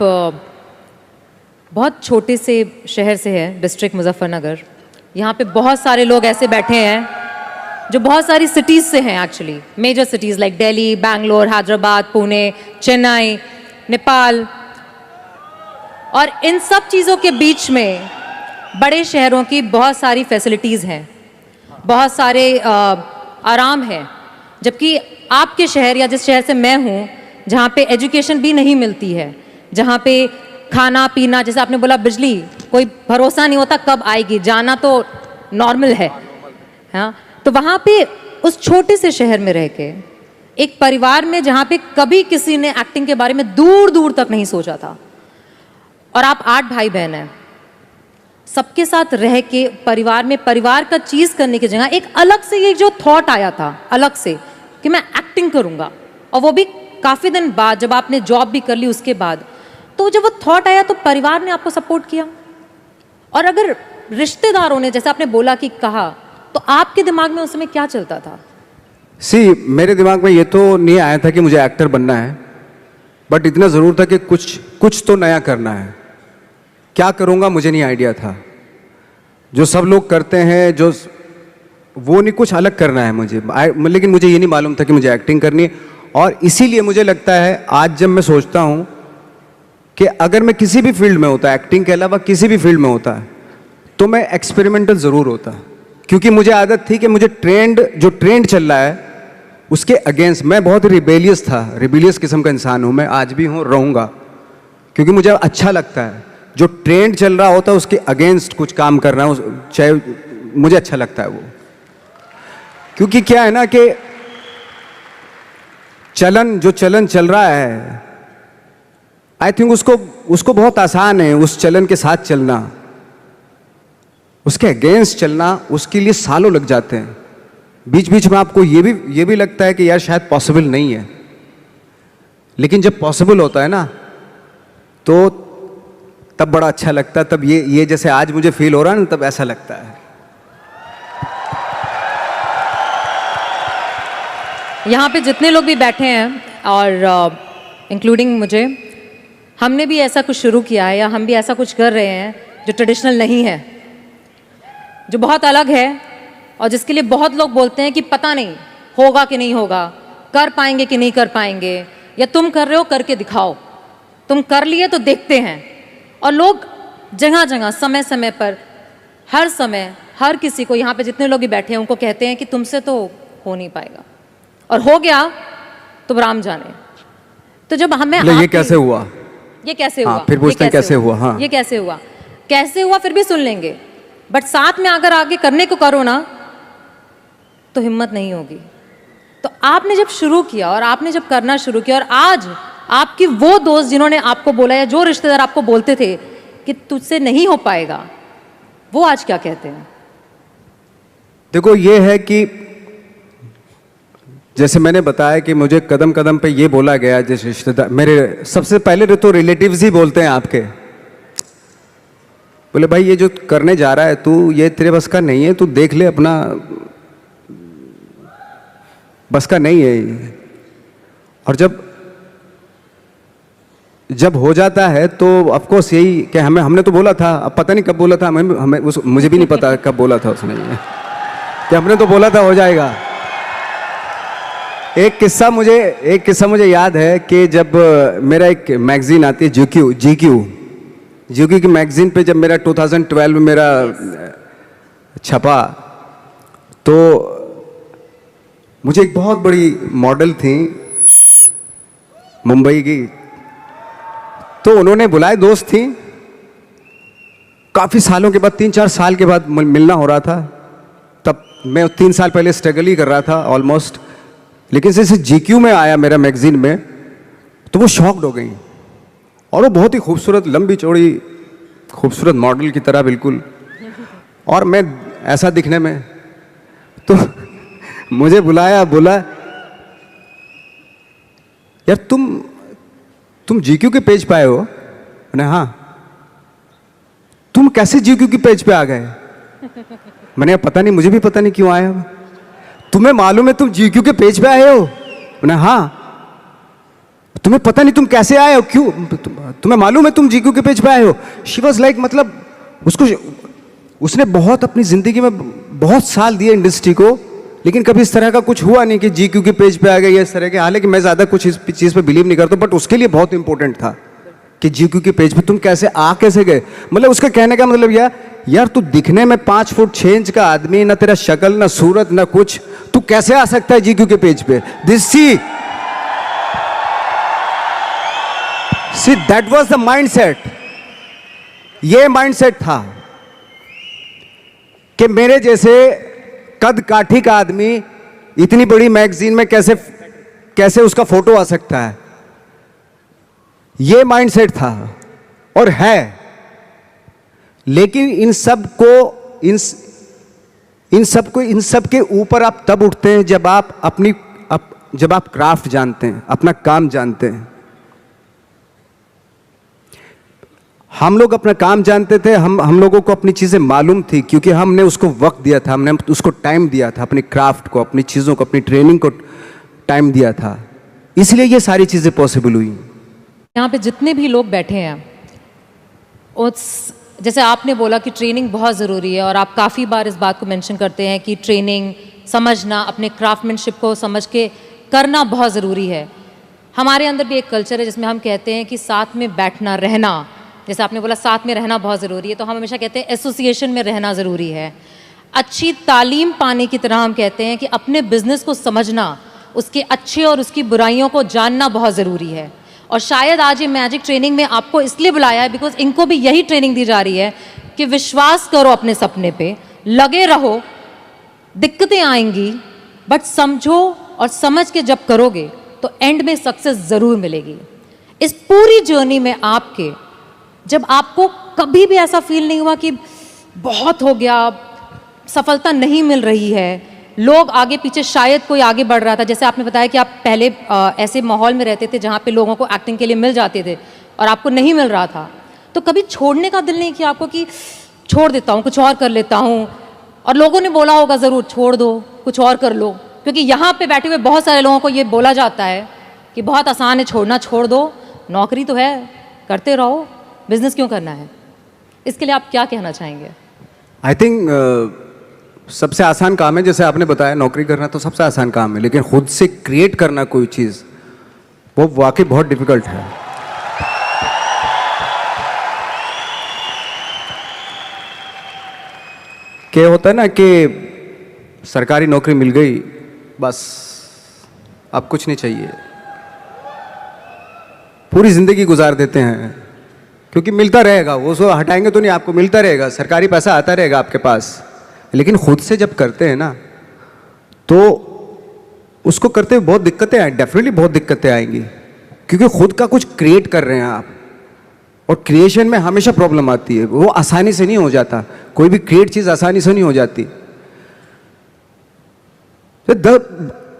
बहुत छोटे से शहर से है, डिस्ट्रिक्ट मुजफ्फरनगर। यहाँ पे बहुत सारे लोग ऐसे बैठे हैं जो बहुत सारी सिटीज़ से हैं, actually major cities like Delhi, Bangalore, Hyderabad, Pune, Chennai, Nepal. और इन सब चीज़ों के बीच में बड़े शहरों की बहुत सारी फैसिलिटीज़ हैं, बहुत सारे आराम है। जबकि आपके शहर या जिस शहर से मैं हूँ, जहाँ पे एजुकेशन भी नहीं मिलती है, जहाँ पे खाना पीना, जैसे आपने बोला बिजली, कोई भरोसा नहीं होता कब आएगी, जाना तो नॉर्मल है। हाँ, तो वहाँ पे उस छोटे से शहर में रह के एक परिवार में जहां पे कभी किसी ने एक्टिंग के बारे में दूर दूर तक नहीं सोचा था, और आप 8 भाई बहन हैं, सबके साथ रह के परिवार में परिवार का चीज करने की जगह एक अलग से ये जो थॉट आया था अलग से कि मैं एक्टिंग करूंगा, और वो भी काफी दिन बाद जब आपने जॉब भी कर ली उसके बाद, तो जब वो थॉट आया तो परिवार ने आपको सपोर्ट किया। और अगर रिश्तेदारों ने, जैसे आपने बोला कि कहा, तो आपके दिमाग में उस समय क्या चलता था? मेरे दिमाग में ये तो नहीं आया था कि मुझे एक्टर बनना है, बट इतना ज़रूर था कि कुछ तो नया करना है। क्या करूँगा मुझे नहीं आइडिया था। जो सब लोग करते हैं जो वो नहीं, कुछ अलग करना है मुझे। लेकिन मुझे ये नहीं मालूम था कि मुझे एक्टिंग करनी है। और इसीलिए मुझे लगता है आज जब मैं सोचता हूँ कि अगर मैं किसी भी फील्ड में होता, एक्टिंग के अलावा किसी भी फील्ड में होता, तो मैं एक्सपेरिमेंटल ज़रूर होता। क्योंकि मुझे आदत थी कि मुझे जो ट्रेंड चल रहा है उसके अगेंस्ट, मैं बहुत रिबेलियस था, रिबेलियस किस्म का इंसान हूँ मैं, आज भी हूँ, रहूँगा। क्योंकि मुझे अच्छा लगता है जो ट्रेंड चल रहा होता है उसके अगेंस्ट कुछ काम करना, चाहे मुझे अच्छा लगता है वो। क्योंकि क्या है ना कि जो चलन चल रहा है, आई थिंक उसको बहुत आसान है उस चलन के साथ चलना। उसके अगेंस्ट चलना, उसके लिए सालों लग जाते हैं। बीच बीच में आपको ये भी लगता है कि यार शायद पॉसिबल नहीं है, लेकिन जब पॉसिबल होता है ना तो तब बड़ा अच्छा लगता है। तब ये जैसे आज मुझे फील हो रहा है ना, तब ऐसा लगता है। यहाँ पे जितने लोग भी बैठे हैं और इंक्लूडिंग मुझे, हमने भी ऐसा कुछ शुरू किया है या हम भी ऐसा कुछ कर रहे हैं जो ट्रेडिशनल नहीं है, जो बहुत अलग है, और जिसके लिए बहुत लोग बोलते हैं कि पता नहीं होगा कि नहीं होगा, कर पाएंगे कि नहीं कर पाएंगे, या तुम कर रहे हो करके दिखाओ, तुम कर लिए तो देखते हैं। और लोग जगह जगह समय समय पर हर समय हर किसी को, यहाँ पे जितने लोग भी बैठे हैं उनको कहते हैं कि तुमसे तो हो नहीं पाएगा, और हो गया तो राम जाने। तो जब हमें ये कैसे हुआ, ये कैसे हुआ, फिर पूछते हैं कैसे हुआ, हाँ ये कैसे हुआ फिर भी सुन लेंगे, बट साथ में अगर आगे करने को करो ना तो हिम्मत नहीं होगी। तो आपने जब शुरू किया और आपने जब करना शुरू किया, और आज आपकी वो दोस्त जिन्होंने आपको बोला या जो रिश्तेदार आपको बोलते थे कि तुझसे नहीं हो पाएगा, वो आज क्या कहते हैं? देखो ये है कि जैसे मैंने बताया कि मुझे कदम कदम पे ये बोला गया, जैसे रिश्तेदार मेरे सबसे पहले तो रिलेटिव्स ही बोलते हैं आपके, बोले भाई ये जो करने जा रहा है तू, ये तेरे बस का नहीं है, तू देख ले, अपना बस का नहीं है ये। और जब हो जाता है तो ऑफ कोर्स यही कि हमने तो बोला था, अब पता नहीं कब बोला था, मुझे भी नहीं पता कब बोला था उसने ये, कि हमने तो बोला था हो जाएगा। एक किस्सा मुझे याद है कि जब मेरा एक मैगजीन आती है जीक्यू की मैगजीन पे जब मेरा 2012 में मेरा छपा, तो मुझे एक बहुत बड़ी मॉडल थी मुंबई की, तो उन्होंने बुलाए, दोस्त थी, काफ़ी सालों के बाद, 3-4 साल के बाद मिलना हो रहा था। तब मैं 3 साल पहले स्ट्रगल ही कर रहा था ऑलमोस्ट, लेकिन जैसे जीक्यू में आया मेरा मैगजीन में, तो वो शॉक्ड हो गई। और वो बहुत ही खूबसूरत, लंबी चौड़ी खूबसूरत मॉडल की तरह बिल्कुल, और मैं ऐसा दिखने में, तो मुझे बोला यार तुम जीक्यू के पेज पे आए हो? मैंने हाँ। तुम कैसे जीक्यू के पेज पे आ गए? मैंने पता नहीं, मुझे भी पता नहीं क्यों आया। तुम्हें मालूम है तुम जीक्यू के पेज पे आए हो? मैंने हाँ। तुम्हें पता नहीं तुम कैसे आए हो, क्यों? तुम्हें मालूम है तुम जीक्यू के पेज पे आए हो? शी वॉज लाइक, मतलब उसने बहुत अपनी जिंदगी में बहुत साल दिए इंडस्ट्री को, लेकिन कभी इस तरह का कुछ हुआ नहीं कि जीक्यू के पेज पे आ गए या इस तरह के। हालांकि मैं ज़्यादा कुछ इस चीज़ पे बिलीव नहीं करता, बट उसके लिए बहुत इंपॉर्टेंट था कि जीक्यू के पेज पे तुम कैसे गए। मतलब उसका कहने का मतलब यार तू दिखने में 5 फुट 6 इंच का आदमी, ना तेरा शक्ल, ना सूरत, ना कुछ, तू कैसे आ सकता है जीक्यू के पेज पे? See that was the mindset. ये माइंडसेट था कि मेरे जैसे कद काठी का आदमी इतनी बड़ी मैगजीन में कैसे कैसे उसका फोटो आ सकता है, ये माइंडसेट था और है। लेकिन इन सब के ऊपर आप तब उठते हैं जब आप जब आप क्राफ्ट जानते हैं, अपना काम जानते हैं। हम लोग अपना काम जानते थे, हम लोगों को अपनी चीजें मालूम थी, क्योंकि हमने उसको वक्त दिया था, हमने उसको टाइम दिया था, अपनी क्राफ्ट को, अपनी चीजों को, अपनी ट्रेनिंग को टाइम दिया था, इसलिए ये सारी चीजें पॉसिबल हुई। यहाँ पे जितने भी लोग बैठे हैं, जैसे आपने बोला कि ट्रेनिंग बहुत ज़रूरी है, और आप काफ़ी बार इस बात को मेंशन करते हैं कि ट्रेनिंग समझना, अपने क्राफ्टमैनशिप को समझ के करना बहुत ज़रूरी है। हमारे अंदर भी एक कल्चर है जिसमें हम कहते हैं कि साथ में बैठना, रहना, जैसे आपने बोला साथ में रहना बहुत ज़रूरी है, तो हम हमेशा कहते हैं एसोसिएशन में रहना ज़रूरी है। अच्छी तालीम पाने की तरह हम कहते हैं कि अपने बिजनेस को समझना, उसके अच्छे और उसकी बुराइयों को जानना बहुत ज़रूरी है। और शायद आज ये मैजिक ट्रेनिंग में आपको इसलिए बुलाया है बिकॉज इनको भी यही ट्रेनिंग दी जा रही है कि विश्वास करो अपने सपने पे, लगे रहो, दिक्कतें आएंगी बट समझो, और समझ के जब करोगे तो एंड में सक्सेस ज़रूर मिलेगी। इस पूरी जर्नी में आपके, जब आपको कभी भी ऐसा फील नहीं हुआ कि बहुत हो गया, सफलता नहीं मिल रही है, लोग आगे पीछे, शायद कोई आगे बढ़ रहा था, जैसे आपने बताया कि आप पहले ऐसे माहौल में रहते थे जहाँ पे लोगों को एक्टिंग के लिए मिल जाते थे और आपको नहीं मिल रहा था, तो कभी छोड़ने का दिल नहीं किया आपको कि छोड़ देता हूँ, कुछ और कर लेता हूँ? और लोगों ने बोला होगा ज़रूर, छोड़ दो, कुछ और कर लो, क्योंकि यहाँ पे बैठे हुए बहुत सारे लोगों को ये बोला जाता है कि बहुत आसान है छोड़ना, छोड़ दो, नौकरी तो है, करते रहो, बिजनेस क्यों करना है? इसके लिए आप क्या कहना चाहेंगे? आई थिंक सबसे आसान काम है, जैसे आपने बताया, नौकरी करना तो सबसे आसान काम है, लेकिन खुद से क्रिएट करना कोई चीज़, वो वाकई बहुत डिफिकल्ट है। क्या होता है ना कि सरकारी नौकरी मिल गई, बस अब कुछ नहीं चाहिए, पूरी ज़िंदगी गुजार देते हैं, क्योंकि मिलता रहेगा, वो सो हटाएंगे तो नहीं, आपको मिलता रहेगा, सरकारी पैसा आता रहेगा आपके पास। लेकिन खुद से जब करते हैं ना, तो उसको करते हुए बहुत दिक्कतें आए, डेफिनेटली बहुत दिक्कतें आएंगी, क्योंकि खुद का कुछ क्रिएट कर रहे हैं आप, और क्रिएशन में हमेशा प्रॉब्लम आती है, वो आसानी से नहीं हो जाता, कोई भी क्रिएट चीज़ आसानी से नहीं हो जाती। तो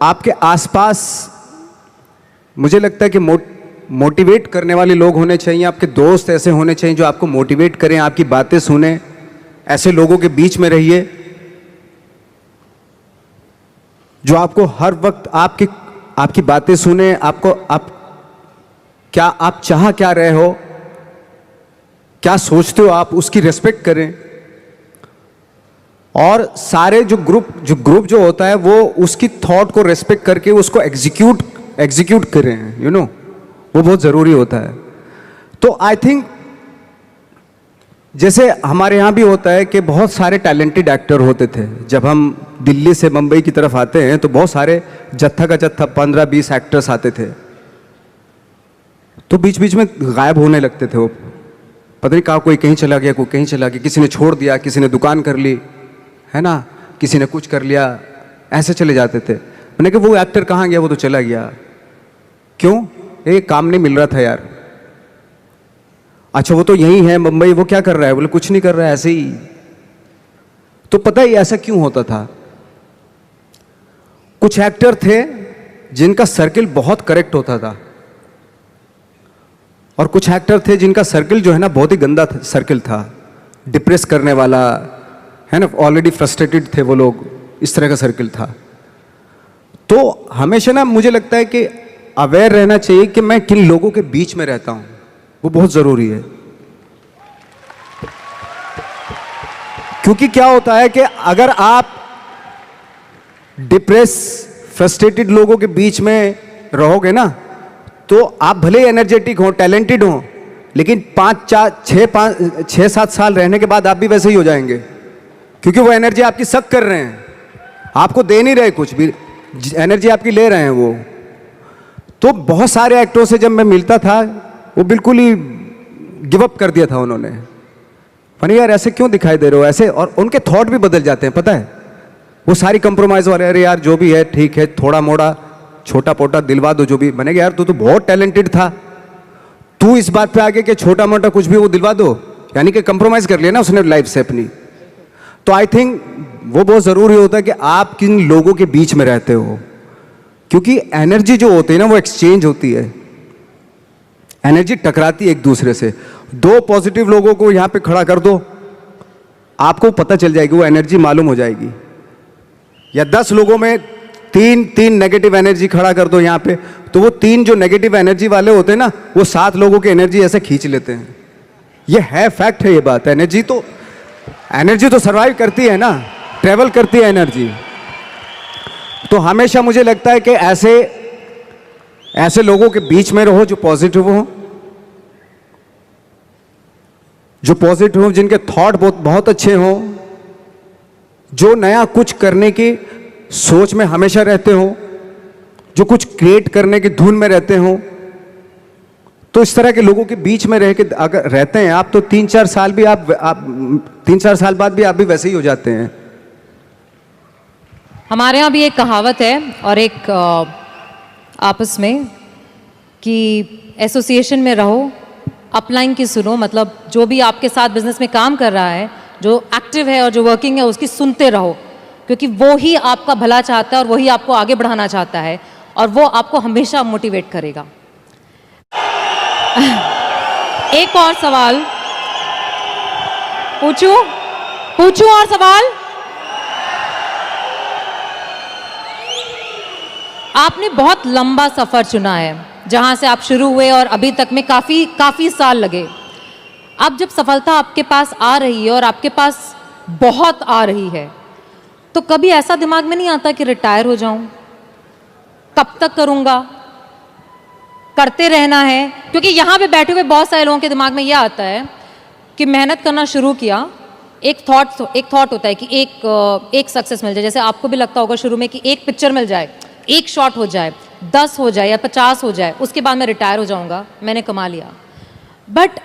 आपके आसपास मुझे लगता है कि मोटिवेट करने वाले लोग होने चाहिए, आपके दोस्त ऐसे होने चाहिए जो आपको मोटिवेट करें, आपकी बातें सुने, ऐसे लोगों के बीच में रहिए जो आपको हर वक्त आपकी बातें सुने, आप चाह क्या रहे हो, क्या सोचते हो आप, उसकी रेस्पेक्ट करें। और सारे जो ग्रुप जो होता है, वो उसकी थॉट को रेस्पेक्ट करके उसको एग्जीक्यूट करें, वो बहुत ज़रूरी होता है। तो आई थिंक जैसे हमारे यहाँ भी होता है कि बहुत सारे टैलेंटेड एक्टर होते थे, जब हम दिल्ली से मुंबई की तरफ आते हैं तो बहुत सारे जत्था का जत्था 15-20 एक्टर्स आते थे, तो बीच बीच में गायब होने लगते थे वो, पता नहीं कहाँ, कोई कहीं चला गया, कोई कहीं चला गया, किसी ने छोड़ दिया, किसी ने दुकान कर ली, है ना, किसी ने कुछ कर लिया, ऐसे चले जाते थे। मैंने कहा वो एक्टर कहाँ गया, वो तो चला गया, क्यों? एक काम नहीं मिल रहा था यार। अच्छा वो तो यही है मुंबई, वो क्या कर रहा है? बोले कुछ नहीं कर रहा है, ऐसे ही। तो पता ही ऐसा क्यों होता था? कुछ एक्टर थे जिनका सर्किल बहुत करेक्ट होता था, और कुछ एक्टर थे जिनका सर्किल जो है ना बहुत ही गंदा सर्किल था, डिप्रेस करने वाला, है ना, ऑलरेडी फ्रस्ट्रेटेड थे वो लोग, इस तरह का सर्किल था। तो हमेशा ना मुझे लगता है कि अवेयर रहना चाहिए कि मैं किन लोगों के बीच में रहता हूं, वो बहुत ज़रूरी है। क्योंकि क्या होता है कि अगर आप डिप्रेस फ्रस्ट्रेटेड लोगों के बीच में रहोगे ना, तो आप भले एनर्जेटिक हो, टैलेंटेड हो, लेकिन 6-7 साल रहने के बाद आप भी वैसे ही हो जाएंगे, क्योंकि वो एनर्जी आपकी सक कर रहे हैं, आपको दे नहीं रहे, कुछ भी एनर्जी आपकी ले रहे हैं वो। तो बहुत सारे एक्टरों से जब मैं मिलता था, वो बिल्कुल ही गिव अप कर दिया था उन्होंने, फनी यार ऐसे क्यों दिखाई दे रहे हो ऐसे, और उनके थॉट भी बदल जाते हैं, पता है, वो सारी कंप्रोमाइज वाले, अरे यार जो भी है ठीक है, थोड़ा मोड़ा छोटा पोटा दिलवा दो जो भी। मैंने कहा यार तू तो बहुत टैलेंटेड था, तू इस बात पे आगे कि छोटा मोटा कुछ भी वो दिलवा दो, यानी कि कंप्रोमाइज कर लिया ना उसने लाइफ से अपनी। तो आई थिंक वो बहुत ज़रूरी होता है कि आप किन लोगों के बीच में रहते हो, क्योंकि एनर्जी जो होती है ना वो एक्सचेंज होती है, एनर्जी टकराती है एक दूसरे से। 2 पॉजिटिव लोगों को यहाँ पे खड़ा कर दो, आपको पता चल जाएगी, वो एनर्जी मालूम हो जाएगी। या 10 लोगों में 3 नेगेटिव एनर्जी खड़ा कर दो यहाँ पे, तो वो 3 जो नेगेटिव एनर्जी वाले होते हैं ना, वो 7 लोगों की एनर्जी ऐसे खींच लेते हैं। ये है, फैक्ट है ये बात। एनर्जी तो सर्वाइव करती है ना, ट्रेवल करती है एनर्जी। तो हमेशा मुझे लगता है कि ऐसे लोगों के बीच में रहो जो पॉजिटिव हो, जिनके थॉट बहुत अच्छे हों, जो नया कुछ करने की सोच में हमेशा रहते हो, जो कुछ क्रिएट करने की धुन में रहते हो। तो इस तरह के लोगों के बीच में रह के अगर रहते हैं आप, तो 3-4 साल भी आप 3-4 साल बाद भी आप भी वैसे ही हो जाते हैं। हमारे यहाँ भी एक कहावत है और एक आपस में कि एसोसिएशन में रहो, अपलाइन की सुनो। मतलब जो भी आपके साथ बिजनेस में काम कर रहा है, जो एक्टिव है और जो वर्किंग है, उसकी सुनते रहो, क्योंकि वो ही आपका भला चाहता है और वही आपको आगे बढ़ाना चाहता है और वो आपको हमेशा मोटिवेट करेगा। एक और सवाल पूछूं और सवाल। आपने बहुत लंबा सफर चुना है, जहां से आप शुरू हुए और अभी तक में काफी साल लगे। अब जब सफलता आपके पास आ रही है और आपके पास बहुत आ रही है, तो कभी ऐसा दिमाग में नहीं आता कि रिटायर हो जाऊं, कब तक करूंगा, करते रहना है? क्योंकि यहाँ पे बैठे हुए बहुत सारे लोगों के दिमाग में यह आता है कि मेहनत करना शुरू किया, एक थॉट होता है कि एक सक्सेस मिल जाए। जैसे आपको भी लगता होगा शुरू में कि एक पिक्चर मिल जाए, एक शॉट हो जाए, 10 हो जाए या 50 हो जाए, उसके बाद मैं रिटायर हो जाऊंगा, मैंने कमा लिया। बट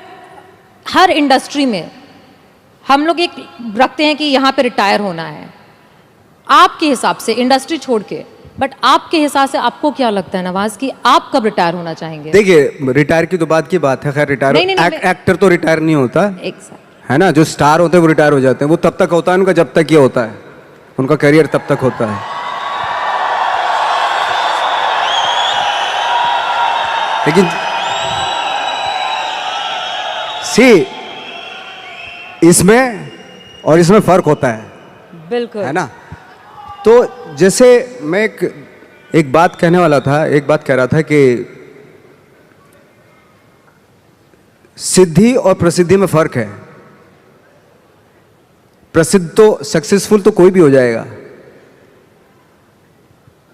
हर इंडस्ट्री में हम लोग एक रखते हैं कि यहाँ पे रिटायर होना है। आपके हिसाब से इंडस्ट्री छोड़ के, बट आपके हिसाब से आपको क्या लगता है नवाज कि आप कब रिटायर होना चाहेंगे? देखिए, रिटायर की तो बात की बात है, खैर रिटायर एक्टर तो रिटायर नहीं होता है ना, जो स्टार होते हैं वो रिटायर हो जाते हैं। वो तब तक होता है उनका जब तक ये होता है, उनका करियर तब तक होता है। लेकिन इसमें और इसमें फर्क होता है, बिल्कुल, है ना। तो जैसे मैं एक बात कहने वाला था, एक बात कह रहा था कि सिद्धि और प्रसिद्धि में फर्क है। प्रसिद्ध तो सक्सेसफुल तो कोई भी हो जाएगा।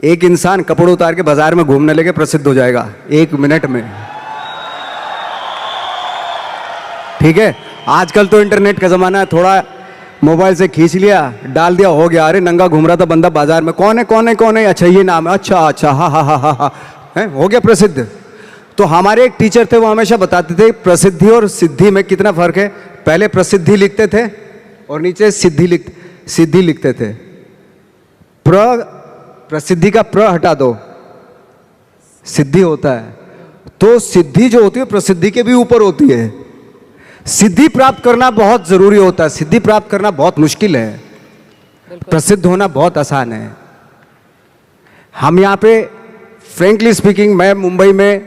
एक इंसान कपड़े उतार के बाजार में घूमने लगे प्रसिद्ध हो जाएगा 1 मिनट में, ठीक है। आजकल तो इंटरनेट का जमाना है, थोड़ा मोबाइल से खींच लिया, डाल दिया, हो गया। अरे नंगा घूम रहा था बंदा बाजार में, कौन है, अच्छा ये नाम है, अच्छा हा है, हो गया प्रसिद्ध। तो हमारे एक टीचर थे, वो हमेशा बताते थे प्रसिद्धि और सिद्धि में कितना फर्क है। पहले प्रसिद्धि लिखते थे और नीचे सिद्धि लिखते थे। प्रसिद्धि का प्र हटा दो, सिद्धि होता है। तो सिद्धि जो होती है प्रसिद्धि के भी ऊपर होती है। सिद्धि प्राप्त करना बहुत जरूरी होता है, सिद्धि प्राप्त करना बहुत मुश्किल है, प्रसिद्ध होना बहुत आसान है। हम यहाँ पे फ्रेंकली स्पीकिंग, मैं मुंबई में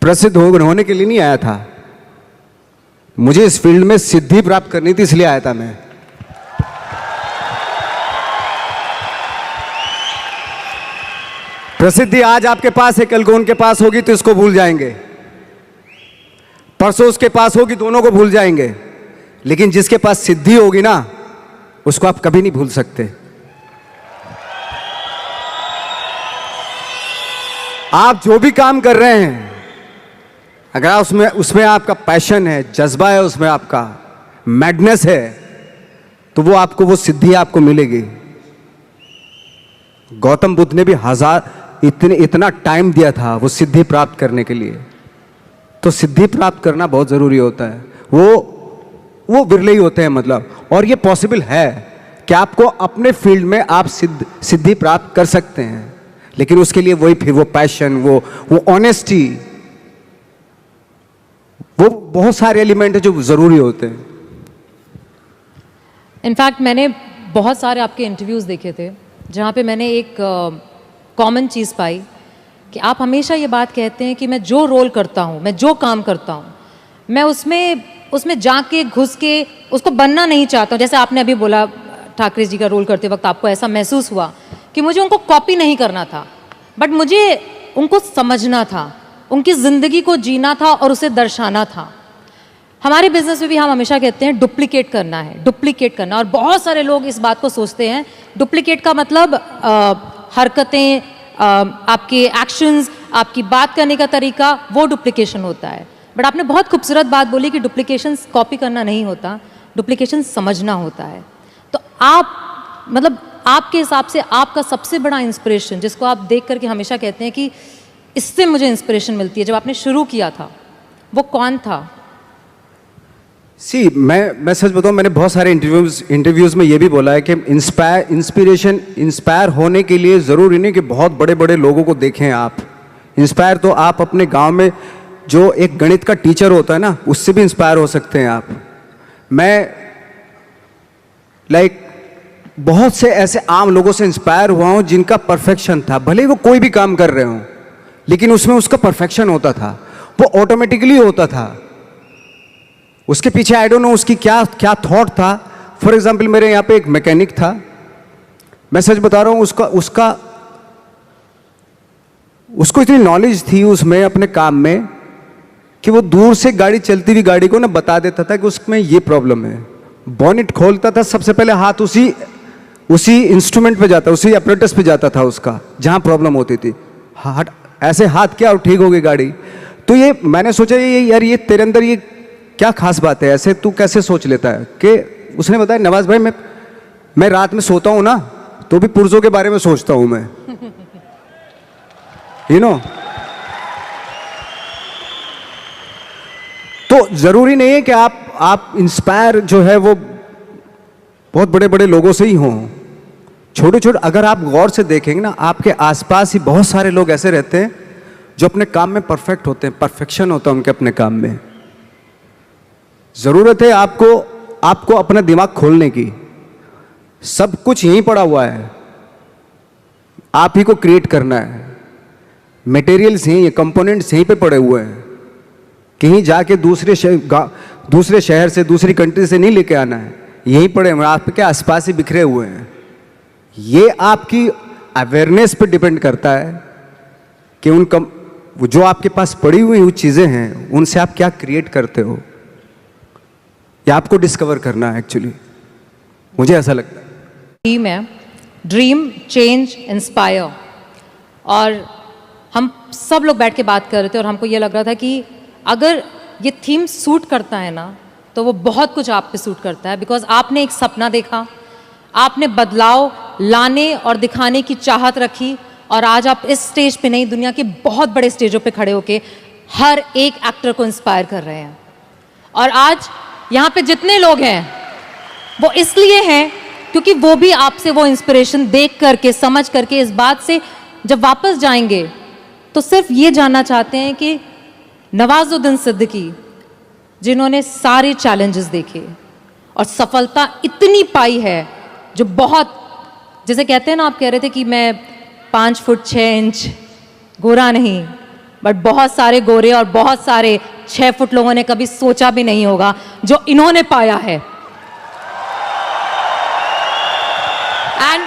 प्रसिद्ध होने के लिए नहीं आया था, मुझे इस फील्ड में सिद्धि प्राप्त करनी थी, इसलिए आया था मैं। प्रसिद्धि आज आपके पास है, कल को उनके पास होगी तो इसको भूल जाएंगे, परसों उसके पास होगी, दोनों को भूल जाएंगे। लेकिन जिसके पास सिद्धि होगी ना, उसको आप कभी नहीं भूल सकते। आप जो भी काम कर रहे हैं, अगर उसमें आपका पैशन है, जज्बा है, उसमें आपका मैडनेस है, तो वो सिद्धि आपको मिलेगी। गौतम बुद्ध ने भी इतना टाइम दिया था वो सिद्धि प्राप्त करने के लिए। तो सिद्धि प्राप्त करना बहुत जरूरी होता है। वो विरले ही होते हैं, मतलब। और ये पॉसिबल है कि आपको अपने फील्ड में आप सिद्धि प्राप्त कर सकते हैं। लेकिन उसके लिए वही फिर वो पैशन, वो ऑनेस्टी, वो बहुत सारे एलिमेंट है जो जरूरी होते हैं। इनफैक्ट मैंने बहुत सारे आपके इंटरव्यूज़ देखे थे जहाँ पे मैंने एक कॉमन चीज़ पाई कि आप हमेशा ये बात कहते हैं कि मैं जो रोल करता हूँ, मैं जो काम करता हूँ, मैं उसमें जाके घुस के उसको बनना नहीं चाहता हूँ। जैसे आपने अभी बोला ठाकरे जी का रोल करते वक्त आपको ऐसा महसूस हुआ कि मुझे उनको कॉपी नहीं करना था, बट मुझे उनको समझना था, उनकी ज़िंदगी को जीना था और उसे दर्शाना था। हमारे बिजनेस में भी हम हमेशा कहते हैं डुप्लीकेट करना है, डुप्लीकेट करना, और बहुत सारे लोग इस बात को सोचते हैं। डुप्लीकेट का मतलब हरकतें, आपके एक्शंस, आपकी बात करने का तरीका, वो डुप्लीकेशन होता है। बट आपने बहुत खूबसूरत बात बोली कि डुप्लीकेशन कॉपी करना नहीं होता, डुप्लीकेशन समझना होता है। तो आप मतलब आपके हिसाब से आपका सबसे बड़ा इंस्पिरेशन, जिसको आप देख करके हमेशा कहते हैं कि इससे मुझे इंस्पिरेशन मिलती है, जब आपने शुरू किया था, वो कौन था? मैं सच बताऊं, मैंने बहुत सारे इंटरव्यूज में ये भी बोला है कि इंस्पायर होने के लिए ज़रूरी नहीं कि बहुत बड़े बड़े लोगों को देखें आप। इंस्पायर तो आप अपने गांव में जो एक गणित का टीचर होता है ना, उससे भी इंस्पायर हो सकते हैं आप। मैं बहुत से ऐसे आम लोगों से इंस्पायर हुआ हूं जिनका परफेक्शन था, भले ही वो कोई भी काम कर रहे हों, लेकिन उसमें उसका परफेक्शन होता था, वो ऑटोमेटिकली होता था। उसके पीछे आई डोंट नो उसकी क्या क्या थॉट था। फॉर एग्जाम्पल मेरे यहाँ पे एक मैकेनिक था, मैं सच बता रहा हूँ, उसको इतनी नॉलेज थी उसमें अपने काम में कि वो दूर से गाड़ी चलती हुई गाड़ी को ना बता देता था कि उसमें ये प्रॉब्लम है। बॉनेट खोलता था, सबसे पहले हाथ उसी इंस्ट्रूमेंट पे जाता, उसी अपरेटस पे जाता था उसका जहाँ प्रॉब्लम होती थी। ऐसे हाथ किया और ठीक हो गई गाड़ी। तो ये मैंने सोचा यार ये तेरे अंदर ये क्या खास बात है, ऐसे तू कैसे सोच लेता है? कि उसने बताया नवाज भाई मैं रात में सोता हूं ना तो भी पुर्जों के बारे में सोचता हूं मैं, तो जरूरी नहीं है कि आप इंस्पायर जो है वो बहुत बड़े बड़े लोगों से ही हों। छोटे छोटे अगर आप गौर से देखेंगे ना, आपके आसपास ही बहुत सारे लोग ऐसे रहते हैं जो अपने काम में परफेक्ट होते हैं, परफेक्शन होता है उनके अपने काम में। जरूरत है आपको अपना दिमाग खोलने की। सब कुछ यहीं पड़ा हुआ है, आप ही को क्रिएट करना है। मटेरियल्स यहीं है, कंपोनेंट्स यहीं पे पड़े हुए हैं। कहीं जाके दूसरे शहर से, दूसरी कंट्री से नहीं लेके आना है, यहीं पड़े हुए आपके आसपास ही बिखरे हुए हैं। ये आपकी अवेयरनेस पे डिपेंड करता है कि जो आपके पास पड़ी हुई वो चीज़ें हैं उनसे आप क्या क्रिएट करते हो, या आपको डिस्कवर करना है। एक्चुअली मुझे ऐसा लगता है टीम है ड्रीम चेंज इंस्पायर, और हम सब लोग बैठ के बात कर रहे थे और हमको ये लग रहा था कि अगर ये थीम सूट करता है ना तो वो बहुत कुछ आप पे सूट करता है। बिकॉज आपने एक सपना देखा, आपने बदलाव लाने और दिखाने की चाहत रखी, और आज आप इस स्टेज पे नहीं, दुनिया के बहुत बड़े स्टेजों पे खड़े होके हर एक एक्टर को इंस्पायर कर रहे हैं। और आज यहाँ पे जितने लोग हैं वो इसलिए हैं क्योंकि वो भी आपसे वो इंस्पिरेशन देख करके, समझ करके, इस बात से जब वापस जाएंगे तो सिर्फ ये जानना चाहते हैं कि नवाजुद्दीन सिद्दीकी, जिन्होंने सारे चैलेंजेस देखे और सफलता इतनी पाई है, जो बहुत, जैसे कहते हैं ना, आप कह रहे थे कि मैं 5 फुट 6 इंच गोरा नहीं, बट बहुत सारे गोरे और बहुत सारे 6 फुट लोगों ने कभी सोचा भी नहीं होगा जो इन्होंने पाया है। एंड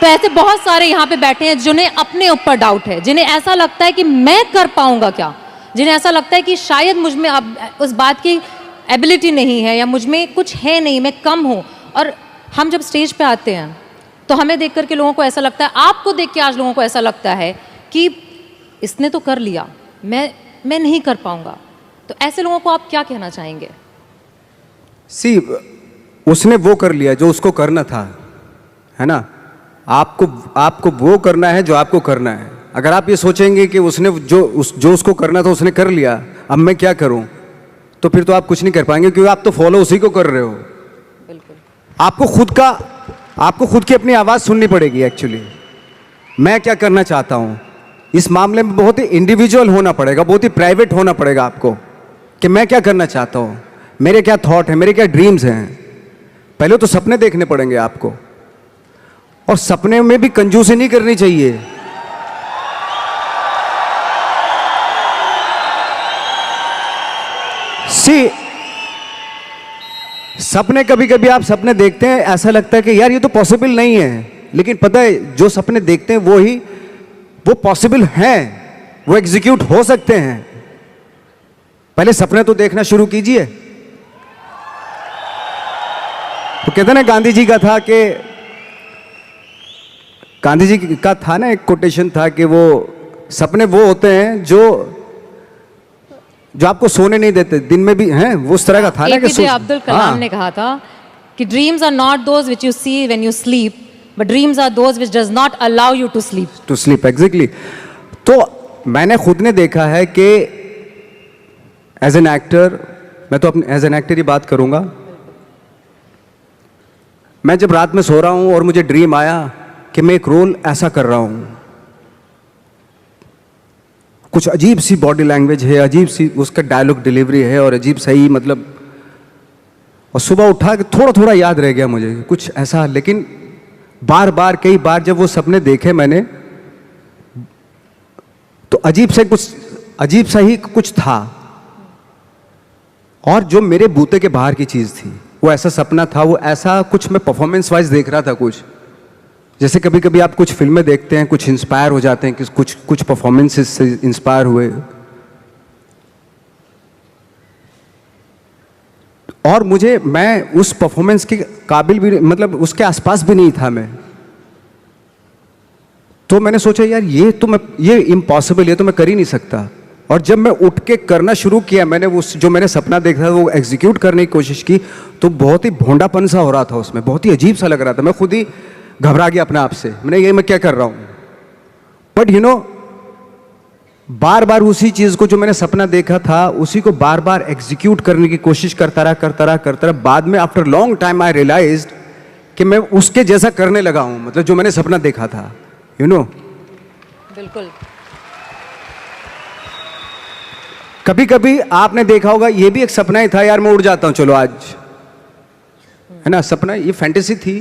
तो ऐसे बहुत सारे यहाँ पे बैठे हैं जिन्हें अपने ऊपर डाउट है, जिन्हें ऐसा लगता है कि मैं कर पाऊंगा क्या, जिन्हें ऐसा लगता है कि शायद मुझ में अब उस बात की एबिलिटी नहीं है, या मुझ में कुछ है नहीं, मैं कम हूँ। और हम जब स्टेज पे आते हैं तो हमें देख करके लोगों को ऐसा लगता है, आपको देख के आज लोगों को ऐसा लगता है कि इसने तो कर लिया, मैं नहीं कर पाऊंगा। तो ऐसे लोगों को आप क्या कहना चाहेंगे? उसने वो कर लिया जो उसको करना था, है ना। आपको वो करना है जो आपको करना है। अगर आप ये सोचेंगे कि उसने जो उसको करना था उसने कर लिया, अब मैं क्या करूं, तो फिर तो आप कुछ नहीं कर पाएंगे, क्योंकि आप तो फॉलो उसी को कर रहे हो। बिल्कुल। आपको खुद की अपनी आवाज़ सुननी पड़ेगी एक्चुअली। मैं क्या करना चाहता हूं, इस मामले में बहुत ही इंडिविजुअल होना पड़ेगा, बहुत ही प्राइवेट होना पड़ेगा आपको कि मैं क्या करना चाहता हूं, मेरे क्या थॉट हैं, मेरे क्या ड्रीम्स हैं। पहले तो सपने देखने पड़ेंगे आपको, और सपने में भी कंजूसी नहीं करनी चाहिए। सी, सपने कभी कभी आप सपने देखते हैं, ऐसा लगता है कि यार ये तो पॉसिबल नहीं है, लेकिन पता है जो सपने देखते हैं वो पॉसिबल हैं, वो एग्जीक्यूट हो सकते हैं। पहले सपने तो देखना शुरू कीजिए। तो कहते ना, गांधी जी का था कि गांधी जी का था ना, एक कोटेशन था कि वो सपने वो होते हैं जो आपको सोने नहीं देते, दिन में भी हैं, वो उस तरह का था ना कि एपीजे अब्दुल कलाम ने कहा था कि dreams are not those which you see when you sleep, but dreams are those which does not allow you to sleep. Exactly. तो मैंने खुद ने देखा है कि एज एन एक्टर, मैं तो अपने एज एन एक्टर ही बात करूंगा, मैं जब रात में सो रहा हूं और मुझे ड्रीम आया कि मैं एक रोल ऐसा कर रहा हूं, कुछ अजीब सी बॉडी लैंग्वेज है, अजीब सी उसका डायलॉग डिलीवरी है, और अजीब सही मतलब, और सुबह उठा के थोड़ा थोड़ा याद रह गया मुझे कुछ ऐसा। लेकिन बार बार कई बार जब वो सपने देखे मैंने, तो अजीब सा ही कुछ था, और जो मेरे बूते के बाहर की चीज थी, वो ऐसा सपना था, वो ऐसा कुछ मैं परफॉर्मेंस वाइज देख रहा था। कुछ जैसे कभी कभी आप कुछ फिल्में देखते हैं, कुछ इंस्पायर हो जाते हैं कि कुछ परफॉर्मेंसेस से इंस्पायर हुए, और मैं उस परफॉर्मेंस के काबिल भी, मतलब उसके आसपास भी नहीं था मैं। तो मैंने सोचा यार ये इम्पॉसिबल, ये तो मैं कर ही नहीं सकता। और जब मैं उठ के करना शुरू किया, मैंने जो मैंने सपना देखा था वो एग्जीक्यूट करने की कोशिश की, तो बहुत ही भोंडापन सा हो रहा था उसमें, बहुत ही अजीब सा लग रहा था। मैं खुद ही घबरा गया अपने आप से, मैं क्या कर रहा हूं। बट बार बार उसी चीज को, जो मैंने सपना देखा था, उसी को बार बार एग्जीक्यूट करने की कोशिश करता रहा। बाद में after long time I realised कि मैं उसके जैसा करने लगा हूं, मतलब जो मैंने सपना देखा था। बिल्कुल। कभी कभी आपने देखा होगा, ये भी एक सपना ही था, यार मैं उड़ जाता हूं चलो आज, है ना, सपना, ये फैंटेसी थी।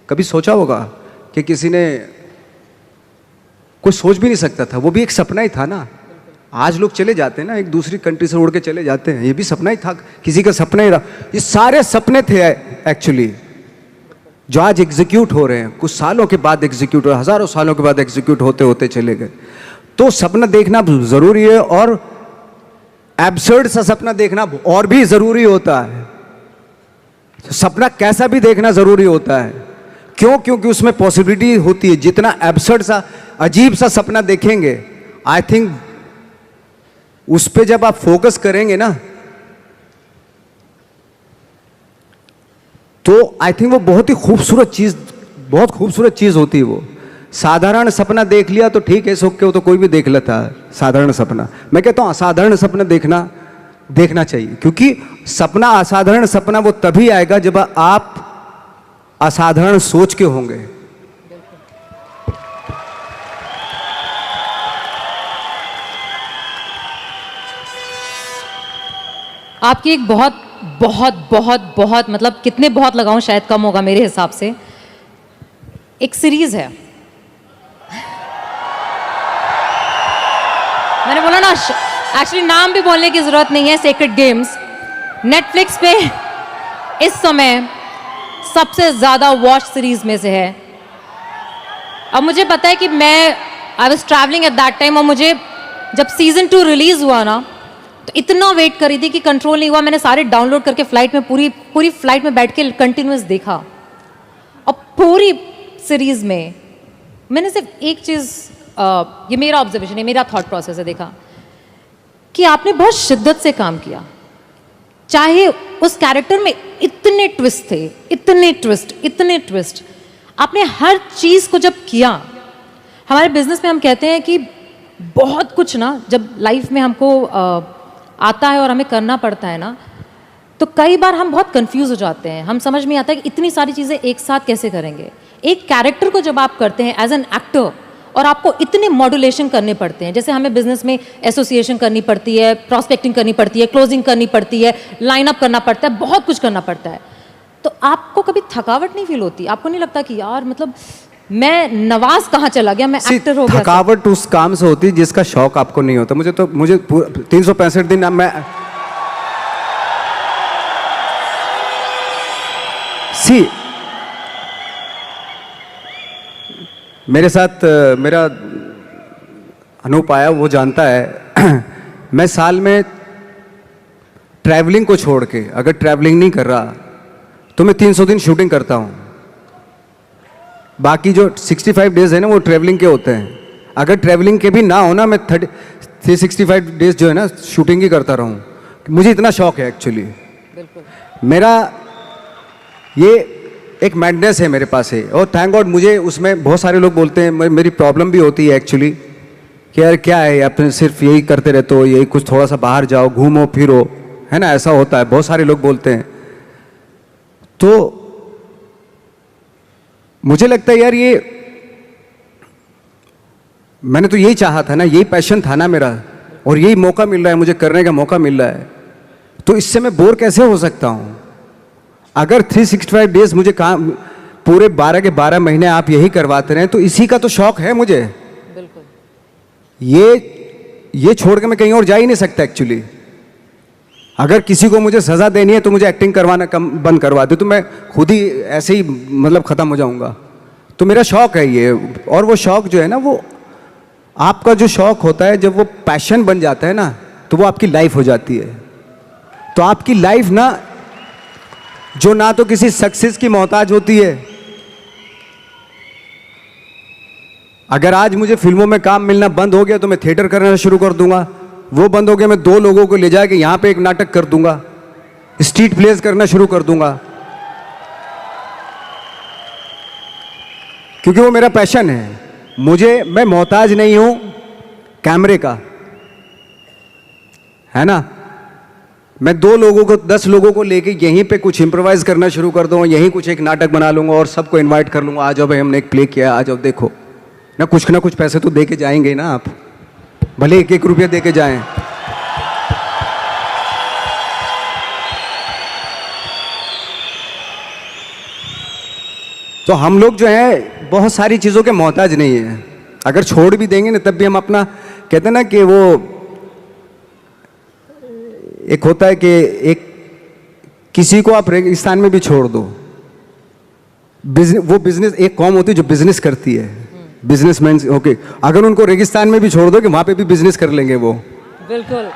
कभी सोचा होगा कि किसी ने, कोई सोच भी नहीं सकता था, वो भी एक सपना ही था ना। आज लोग चले जाते हैं ना, एक दूसरी कंट्री से उड़ के चले जाते हैं, ये भी सपना ही था, किसी का सपना ही था। ये सारे सपने थे एक्चुअली, जो आज एग्जीक्यूट हो रहे हैं, कुछ सालों के बाद एग्जीक्यूट हो, हजारों सालों के बाद एग्जीक्यूट होते होते चले गए। तो सपना देखना जरूरी है, और एब्सर्ड सा सपना देखना और भी जरूरी होता है। सपना कैसा भी देखना जरूरी होता है। क्यों? क्योंकि उसमें पॉसिबिलिटी होती है। जितना एब्सर्ड सा, अजीब सा सपना देखेंगे, आई थिंक उस पे जब आप फोकस करेंगे ना, तो आई थिंक वो बहुत खूबसूरत चीज होती है। वो साधारण सपना देख लिया तो ठीक है, सो के वो तो कोई भी देख लेता है साधारण सपना। मैं कहता हूं असाधारण सपना देखना चाहिए, क्योंकि सपना, असाधारण सपना वो तभी आएगा जब आप असाधारण सोच के होंगे। आपकी एक बहुत बहुत बहुत बहुत, मतलब कितने बहुत लगाऊं शायद कम होगा मेरे हिसाब से, एक सीरीज है, मैंने बोला ना, एक्चुअली नाम भी बोलने की जरूरत नहीं है, सेक्रेड गेम्स। नेटफ्लिक्स पे इस समय सबसे ज्यादा वॉच सीरीज में से है। अब मुझे पता है कि I was travelling at that time, और मुझे जब सीजन 2 रिलीज हुआ ना, तो इतना वेट करी थी कि कंट्रोल नहीं हुआ। मैंने सारे डाउनलोड करके फ्लाइट में, पूरी फ्लाइट में बैठ के कंटिन्यूस देखा। और पूरी सीरीज में मैंने सिर्फ एक चीज, ये मेरा ऑब्जर्वेशन है, मेरा थॉट प्रोसेस है, देखा कि आपने बहुत शिद्दत से काम किया। चाहे उस कैरेक्टर में इतने ट्विस्ट थे, इतने ट्विस्ट, आपने हर चीज को जब किया। हमारे बिजनेस में हम कहते हैं कि बहुत कुछ ना, जब लाइफ में हमको आता है और हमें करना पड़ता है ना, तो कई बार हम बहुत कंफ्यूज हो जाते हैं। हम समझ में आता है कि इतनी सारी चीज़ें एक साथ कैसे करेंगे। एक कैरेक्टर को जब आप करते हैं एज एन एक्टर, और आपको इतने मॉड्यूलेशन करने पड़ते हैं, जैसे हमें बिजनेस में एसोसिएशन करनी पड़ती है, प्रॉस्पेक्टिंग करनी पड़ती है, क्लोजिंग करनी पड़ती है, लाइन अप करना पड़ता है, बहुत कुछ करना पड़ता है। तो आपको कभी थकावट नहीं फील होती? आपको नहीं लगता कि यार मतलब मैं नवाज कहाँ चला गया, मैं एक्टर हो गया? थकावट उस काम से होती है जिसका शौक आपको नहीं होता। मुझे 365 दिन मैं सी मेरे साथ मेरा अनूप आया, वो जानता है मैं साल में ट्रैवलिंग को छोड़ के, अगर ट्रैवलिंग नहीं कर रहा तो मैं 300 दिन शूटिंग करता हूँ। बाकी जो 65 डेज है ना वो ट्रैवलिंग के होते हैं। अगर ट्रैवलिंग के भी ना हो ना, मैं 365 डेज जो है ना शूटिंग ही करता रहूँ। मुझे इतना शौक है एक्चुअली। मेरा ये एक मैडनेस है मेरे पास है, और थैंक गॉड मुझे उसमें बहुत सारे लोग बोलते हैं, मेरी प्रॉब्लम भी होती है एक्चुअली कि यार क्या है, आप सिर्फ यही करते रहते हो, यही कुछ थोड़ा सा बाहर जाओ, घूमो फिरो, है ना, ऐसा होता है, बहुत सारे लोग बोलते हैं। तो मुझे लगता है यार ये मैंने तो यही चाहा था ना, यही पैशन था ना मेरा, और यही मौका मिल रहा है मुझे, करने का मौका मिल रहा है, तो इससे मैं बोर कैसे हो सकता हूँ? अगर 365 डेज मुझे काम पूरे 12 के 12 महीने आप यही करवाते रहे तो इसी का तो शौक है मुझे। बिल्कुल। ये छोड़ के मैं कहीं और जा ही नहीं सकता एक्चुअली। अगर किसी को मुझे सजा देनी है तो मुझे एक्टिंग करवाना बंद करवा दे, तो मैं खुद ही ऐसे ही मतलब खत्म हो जाऊंगा। तो मेरा शौक है ये, और वो शौक जो है ना, वो आपका जो शौक होता है जब वो पैशन बन जाता है ना, तो वो आपकी लाइफ हो जाती है। तो आपकी लाइफ ना, जो ना तो किसी सक्सेस की मोहताज होती है। अगर आज मुझे फिल्मों में काम मिलना बंद हो गया तो मैं थिएटर करना शुरू कर दूंगा। वो बंद हो गया, मैं 2 लोगों को ले जाके यहां पे एक नाटक कर दूंगा, स्ट्रीट प्लेस करना शुरू कर दूंगा, क्योंकि वो मेरा पैशन है। मैं मोहताज नहीं हूं कैमरे का, है ना। मैं 2 लोगों को 10 लोगों को लेके यहीं पे कुछ इम्प्रोवाइज करना शुरू कर दूंगा, यहीं कुछ एक नाटक बना लूंगा और सबको इनवाइट कर लूंगा, आ जाओ भाई हमने एक प्ले किया, आ जाओ देखो ना कुछ पैसे तो दे के जाएंगे ना आप, भले 1-1 रुपया दे के जाएं। तो हम लोग जो है बहुत सारी चीज़ों के मोहताज नहीं है। अगर छोड़ भी देंगे ना तब भी हम अपना, कहते हैं ना कि वो एक होता है कि एक किसी को आप रेगिस्तान में भी छोड़ दो, वो बिजनेस, एक कौम होती है जो बिजनेस करती है, बिजनेसमैन, ओके, अगर उनको रेगिस्तान में भी छोड़ दो कि वहां पे भी बिजनेस कर लेंगे वो। बिल्कुल।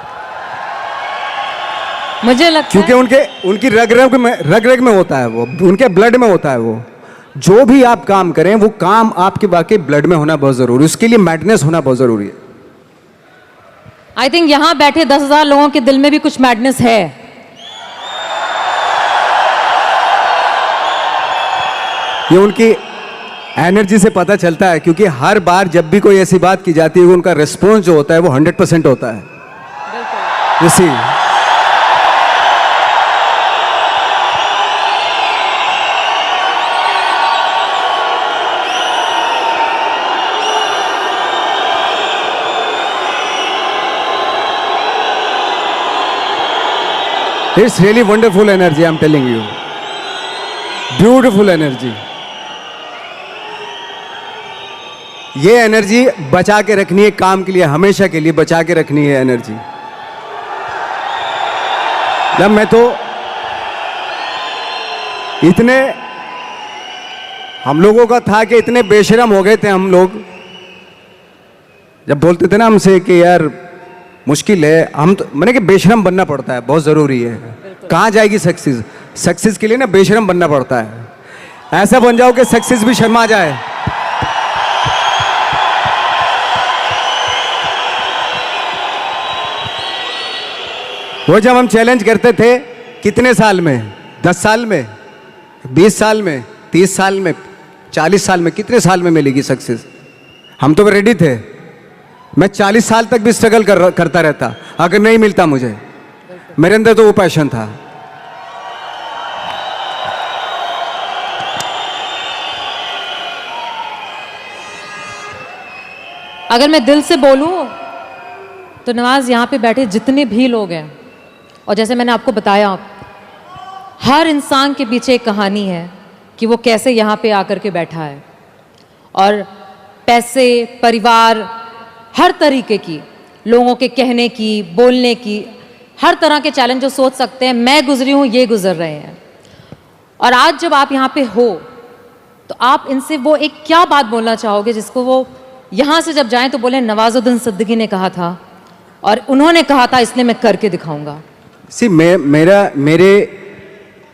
मुझे लगता क्योंकि उनकी रग रग में होता है वो, उनके ब्लड में होता है वो। जो भी आप काम करें वो काम आपके वाकई ब्लड में होना बहुत जरूरी है, उसके लिए मैडनेस होना बहुत जरूरी है। आई थिंक यहां बैठे 10,000 लोगों के दिल में भी कुछ मैडनेस है। ये उनकी एनर्जी से पता चलता है, क्योंकि हर बार जब भी कोई ऐसी बात की जाती है उनका रिस्पॉन्स जो होता है वो 100% होता है। इसी It's really wonderful energy, I'm telling you. Beautiful energy. ये एनर्जी बचा के रखनी है काम के लिए, हमेशा के लिए बचा के रखनी है एनर्जी। जब मैं तो इतने हम लोगों का था कि इतने बेशरम हो गए थे हम लोग, जब बोलते थे ना हमसे कि यार मुश्किल है, हम तो मैंने कि बेशरम बनना पड़ता है, बहुत ज़रूरी है। कहाँ जाएगी सक्सेस के लिए ना बेशरम बनना पड़ता है। ऐसा बन जाओ कि सक्सेस भी शर्मा जाए। वो जब हम चैलेंज करते थे, कितने साल में, 10 साल में, 20 साल में, 30 साल में, 40 साल में, कितने साल में मिलेगी सक्सेस, हम तो रेडी थे। मैं 40 साल तक भी स्ट्रगल करता रहता अगर नहीं मिलता मुझे। मेरे अंदर तो वो पैशन था। अगर मैं दिल से बोलूं तो नवाज, यहाँ पे बैठे जितने भी लोग हैं, और जैसे मैंने आपको बताया, हर इंसान के पीछे एक कहानी है कि वो कैसे यहाँ पे आकर के बैठा है। और पैसे, परिवार, हर तरीके की, लोगों के कहने की, बोलने की, हर तरह के चैलेंज जो सोच सकते हैं, मैं गुजरी हूँ, ये गुजर रहे हैं। और आज जब आप यहाँ पे हो तो आप इनसे वो एक क्या बात बोलना चाहोगे जिसको वो यहाँ से जब जाएं तो बोले नवाजुद्दीन सिद्दीकी ने कहा था और उन्होंने कहा था, इसलिए मैं करके दिखाऊंगा।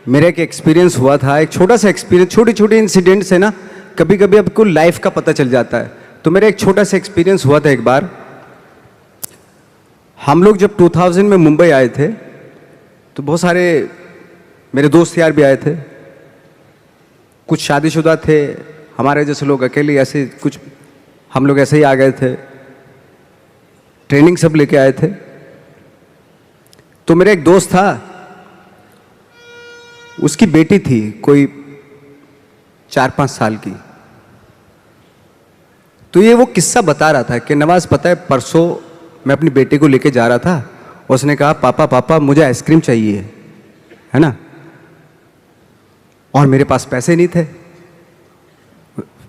मेरा एक एक्सपीरियंस हुआ था, एक छोटा सा एक्सपीरियंस, छोटी छोटी इंसिडेंट्स है ना, कभी कभी आपको लाइफ का पता चल जाता है। तो मेरा एक छोटा सा एक्सपीरियंस हुआ था। एक बार हम लोग जब 2000 में मुंबई आए थे तो बहुत सारे मेरे दोस्त यार भी आए थे, कुछ शादीशुदा थे, हमारे जैसे लोग अकेले ऐसे, कुछ हम लोग ऐसे ही आ गए थे, ट्रेनिंग सब लेके आए थे। तो मेरा एक दोस्त था, उसकी बेटी थी कोई 4-5 साल की। तो ये वो किस्सा बता रहा था कि नवाज, पता है परसों मैं अपनी बेटी को लेके जा रहा था, उसने कहा पापा पापा मुझे आइसक्रीम चाहिए, है ना, और मेरे पास पैसे नहीं थे।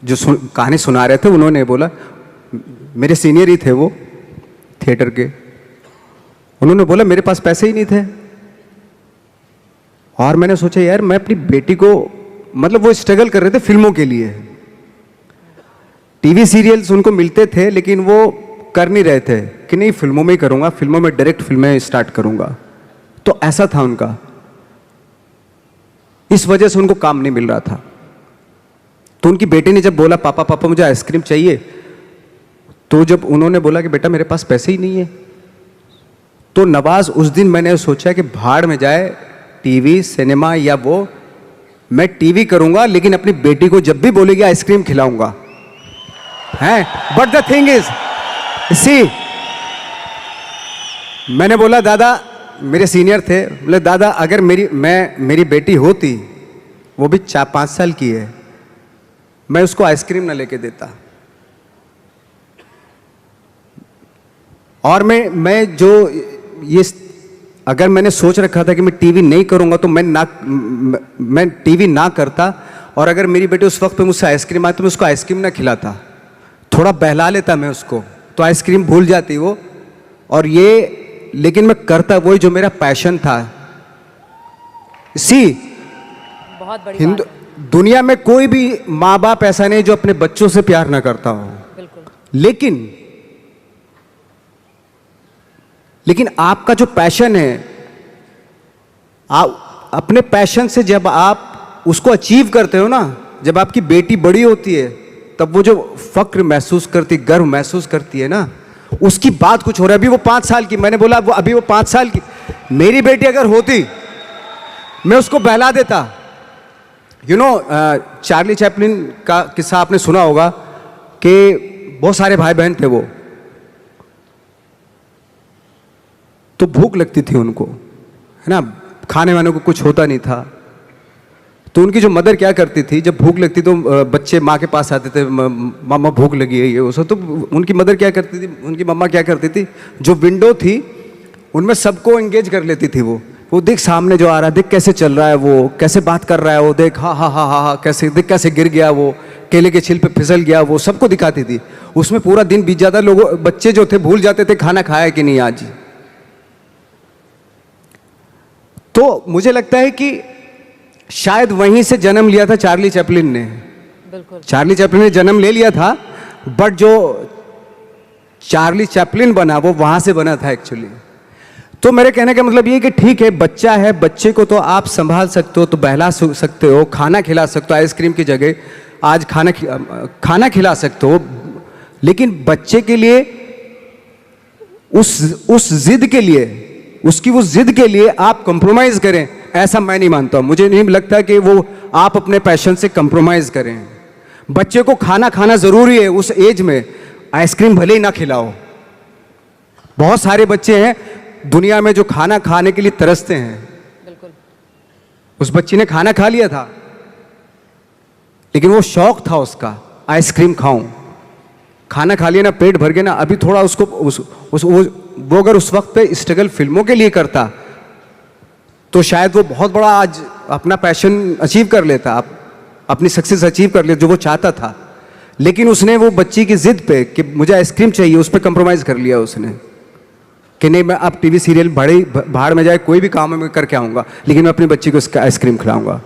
जो कहानी सुना रहे थे उन्होंने बोला, मेरे सीनियर ही थे वो थिएटर के, उन्होंने बोला मेरे पास पैसे ही नहीं थे। और मैंने सोचा यार, मैं अपनी बेटी को, मतलब वो स्ट्रगल कर रहे थे फिल्मों के लिए, टीवी सीरियल्स उनको मिलते थे लेकिन वो कर नहीं रहे थे कि नहीं फिल्मों में ही करूंगा, फिल्मों में डायरेक्ट फिल्में स्टार्ट करूंगा। तो ऐसा था उनका, इस वजह से उनको काम नहीं मिल रहा था। तो उनकी बेटी ने जब बोला पापा पापा मुझे आइसक्रीम चाहिए, तो जब उन्होंने बोला कि बेटा मेरे पास पैसे ही नहीं है, तो नवाज उस दिन मैंने सोचा कि भाड़ में जाए टीवी सिनेमा या वो, मैं टीवी करूंगा लेकिन अपनी बेटी को जब भी बोलेगी आइसक्रीम खिलाऊंगा, हैं। बट द थिंग इज, सी, मैंने बोला दादा, मेरे सीनियर थे, बोले दादा अगर मेरी बेटी होती, वो भी 4-5 साल की है, मैं उसको आइसक्रीम ना लेके देता। और मैं जो ये, अगर मैंने सोच रखा था कि मैं टीवी नहीं करूंगा तो मैं टीवी ना करता, और अगर मेरी बेटी उस वक्त पे मुझसे आइसक्रीम आती तो मैं उसको आइसक्रीम ना खिलाता, थोड़ा बहला लेता मैं उसको, तो आइसक्रीम भूल जाती वो। और ये, लेकिन मैं करता वही जो मेरा पैशन था। सी, बहुत बड़ी बात है। दुनिया में कोई भी माँ बाप ऐसा नहीं जो अपने बच्चों से प्यार ना करता हो, बिल्कुल। लेकिन आपका जो पैशन है, आप अपने पैशन से जब आप उसको अचीव करते हो ना, जब आपकी बेटी बड़ी होती है, तब वो जो फक्र महसूस करती, गर्व महसूस करती है ना, उसकी बात कुछ हो रहा है। अभी वो 5 साल की, मैंने बोला अभी वो 5 साल की, मेरी बेटी अगर होती मैं उसको बहला देता। यू नो, चार्ली चैपलिन का किस्सा आपने सुना होगा कि बहुत सारे भाई बहन थे वो, तो भूख लगती थी उनको, है ना, खाने वाने को कुछ होता नहीं था। तो उनकी जो मदर क्या करती थी, जब भूख लगती तो बच्चे माँ के पास आते थे, मामा भूख लगी है ये वो सब, तो उनकी मदर क्या करती थी, उनकी मम्मा क्या करती थी, जो विंडो थी उनमें सबको एंगेज कर लेती थी। वो देख सामने जो आ रहा है, देख कैसे चल रहा है, वो कैसे बात कर रहा है, वो देख हा हा हा हा हा, कैसे देख कैसे गिर गया, वो केले के छिल पे फिसल गया, वो सबको दिखाती थी। उसमें पूरा दिन बीत जाता, लोगों बच्चे जो थे भूल जाते थे खाना खाया कि नहीं आज। तो मुझे लगता है कि शायद वहीं से जन्म लिया था चार्ली चैपलिन ने। बिल्कुल, चार्ली चैपलिन ने जन्म ले लिया था, बट जो चार्ली चैपलिन बना वो वहां से बना था एक्चुअली। तो मेरे कहने का मतलब ये कि ठीक है, बच्चा है, बच्चे को तो आप संभाल सकते हो, तो बहला सकते हो, खाना खिला सकते हो, आइसक्रीम की जगह आज खाना खिला सकते हो, लेकिन बच्चे के लिए उस जिद के लिए, उसकी उस जिद के लिए आप कंप्रोमाइज करें, ऐसा मैं नहीं मानता। मुझे नहीं लगता कि वो आप अपने पैशन से कंप्रोमाइज करें। बच्चे को खाना जरूरी है उस एज में, आइसक्रीम भले ही ना खिलाओ। बहुत सारे बच्चे हैं दुनिया में जो खाना खाने के लिए तरसते हैं। बिल्कुल। उस बच्ची ने खाना खा लिया था, लेकिन वो शौक था उसका, आइसक्रीम खाऊं, खाना खा लिया ना, पेट भर गया ना, अभी थोड़ा उसको वो अगर उस वक्त पे स्ट्रगल फिल्मों के लिए करता तो शायद वो बहुत बड़ा आज अपना पैशन अचीव कर लेता, अपनी सक्सेस अचीव कर लेता जो वो चाहता था। लेकिन उसने वो बच्ची की जिद पे कि मुझे आइसक्रीम चाहिए, उस पर कंप्रोमाइज़ कर लिया उसने कि नहीं मैं अब टीवी सीरियल भाड़ में जाए कोई भी काम मैं करके आऊँगा, लेकिन मैं अपनी बच्ची को उसका आइसक्रीम खिलाऊंगा।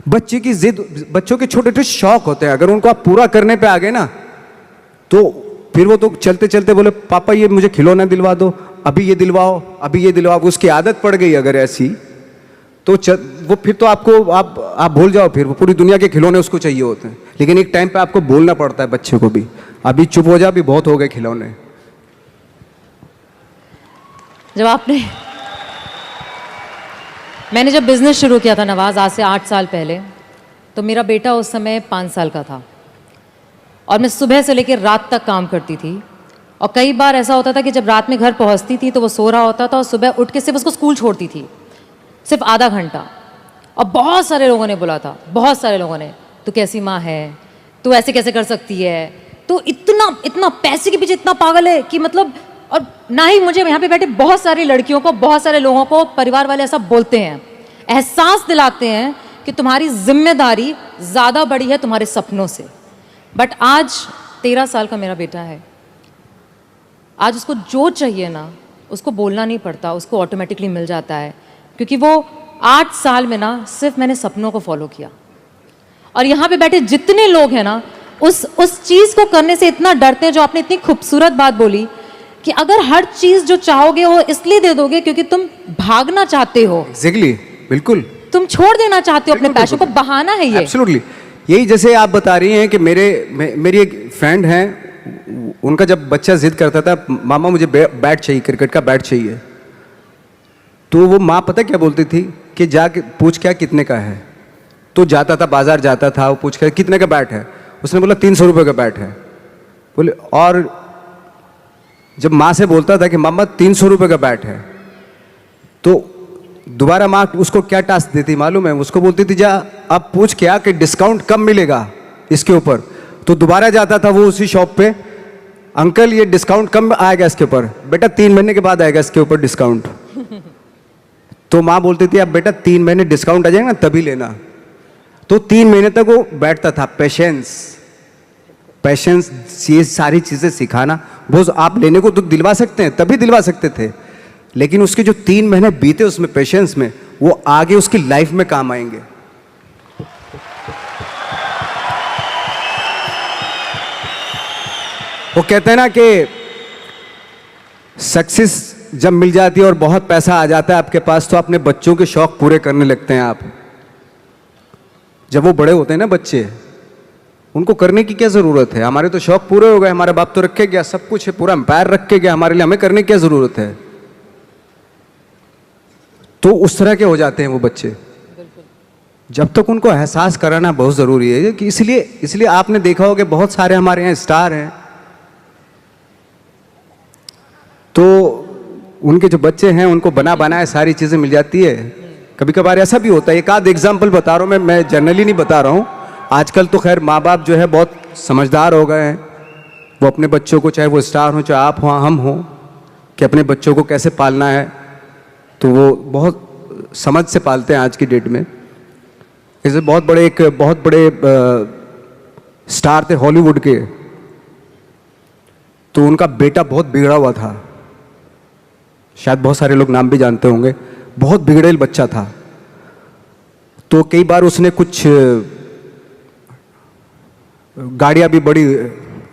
बच्चे की जिद, बच्चों के छोटे छोटे शौक होते हैं, अगर उनको आप पूरा करने पे आ गए ना तो फिर वो तो चलते चलते बोले पापा ये मुझे खिलौना दिलवा दो, अभी ये दिलवाओ, अभी ये दिलवाओ। उसकी आदत पड़ गई अगर ऐसी तो वो फिर तो आपको आप भूल जाओ, फिर वो पूरी दुनिया के खिलौने उसको चाहिए होते हैं। लेकिन एक टाइम पे आपको बोलना पड़ता है बच्चे को भी, अभी चुप हो जा, अभी बहुत हो गए खिलौने। मैंने जब बिज़नेस शुरू किया था नवाज़, आज से 8 साल पहले, तो मेरा बेटा उस समय 5 साल का था और मैं सुबह से लेकर रात तक काम करती थी। और कई बार ऐसा होता था कि जब रात में घर पहुंचती थी तो वो सो रहा होता था और सुबह उठ के सिर्फ उसको स्कूल छोड़ती थी, सिर्फ आधा घंटा। और बहुत सारे लोगों ने बोला था, बहुत सारे लोगों ने, तू कैसी माँ है, तू ऐसे कैसे कर सकती है, तू इतना पैसे के पीछे इतना पागल है कि मतलब। और ना ही मुझे यहाँ पे बैठे बहुत सारी लड़कियों को, बहुत सारे लोगों को परिवार वाले ऐसा बोलते हैं, एहसास दिलाते हैं कि तुम्हारी जिम्मेदारी ज़्यादा बड़ी है तुम्हारे सपनों से। बट आज 13 साल का मेरा बेटा है, आज उसको जो चाहिए ना उसको बोलना नहीं पड़ता, उसको ऑटोमेटिकली मिल जाता है, क्योंकि वो 8 साल में ना सिर्फ मैंने सपनों को फॉलो किया। और यहाँ पे बैठे जितने लोग हैं ना उस चीज़ को करने से इतना डरते हैं, जो आपने इतनी खूबसूरत बात बोली कि अगर हर चीज़ जो चाहोगे वो इसलिए दे दोगे क्योंकि तुम भागना चाहते हो। एग्जैक्टली, बिल्कुल, तुम छोड़ देना चाहते हो अपने पैशन को, बहाना है ये। एब्सोल्युटली, यही जैसे आप बता रही हैं कि मेरी एक फ्रेंड हैं, उनका जब बच्चा जिद करता था मामा मुझे बैट चाहिए, क्रिकेट का बैट चाहिए, तो वो माँ पता क्या बोलती थी कि जाके पूछ क्या कितने का है। तो जाता था, बाजार जाता था, वो पूछ कर कितने का बैट है, उसने बोला 300 रुपये का बैट है। बोले, और जब माँ से बोलता था कि मामा 300 रुपये का बैट है, तो दोबारा माँ उसको क्या टास्क देती मालूम है, उसको बोलती थी जा अब पूछ क्या कि डिस्काउंट कब मिलेगा इसके ऊपर। तो दोबारा जाता था वो उसी शॉप पे, अंकल ये डिस्काउंट कब आएगा इसके ऊपर। बेटा 3 महीने के बाद आएगा इसके ऊपर डिस्काउंट। तो माँ बोलती थी अब बेटा 3 महीने डिस्काउंट आ जाएगा ना तभी लेना। तो 3 महीने तक वो बैठता था। पेशेंस ये सारी चीज़ें सिखाना, वो आप लेने को तो दिलवा सकते हैं, तभी दिलवा सकते थे, लेकिन उसके जो 3 महीने बीते उसमें पेशेंस में, वो आगे उसकी लाइफ में काम आएंगे। वो कहते हैं ना कि सक्सेस जब मिल जाती है और बहुत पैसा आ जाता है आपके पास, तो अपने बच्चों के शौक पूरे करने लगते हैं आप। जब वो बड़े होते हैं ना बच्चे, उनको करने की क्या ज़रूरत है, हमारे तो शौक पूरे हो गए, हमारे बाप तो रख के गया, सब कुछ है, पूरा एम्पायर रख के गया हमारे लिए, हमें करने की क्या ज़रूरत है। तो उस तरह के हो जाते हैं वो बच्चे। जब तक उनको एहसास कराना बहुत ज़रूरी है कि इसलिए आपने देखा होगा बहुत सारे हमारे यहाँ स्टार हैं, तो उनके जो बच्चे हैं उनको बना बनाए सारी चीज़ें मिल जाती है। कभी कभार ऐसा भी होता है, एक आध एग्जाम्पल बता रहा हूँ मैं जनरली नहीं बता रहा हूँ। आजकल तो खैर माँ बाप जो है बहुत समझदार हो गए हैं, वो अपने बच्चों को, चाहे वो स्टार हो चाहे आप हो हम हो, कि अपने बच्चों को कैसे पालना है, तो वो बहुत समझ से पालते हैं आज की डेट में। जैसे बहुत बड़े स्टार थे हॉलीवुड के, तो उनका बेटा बहुत बिगड़ा हुआ था, शायद बहुत सारे लोग नाम भी जानते होंगे, बहुत बिगड़ेल बच्चा था। तो कई बार उसने कुछ गाड़ियाँ भी बड़ी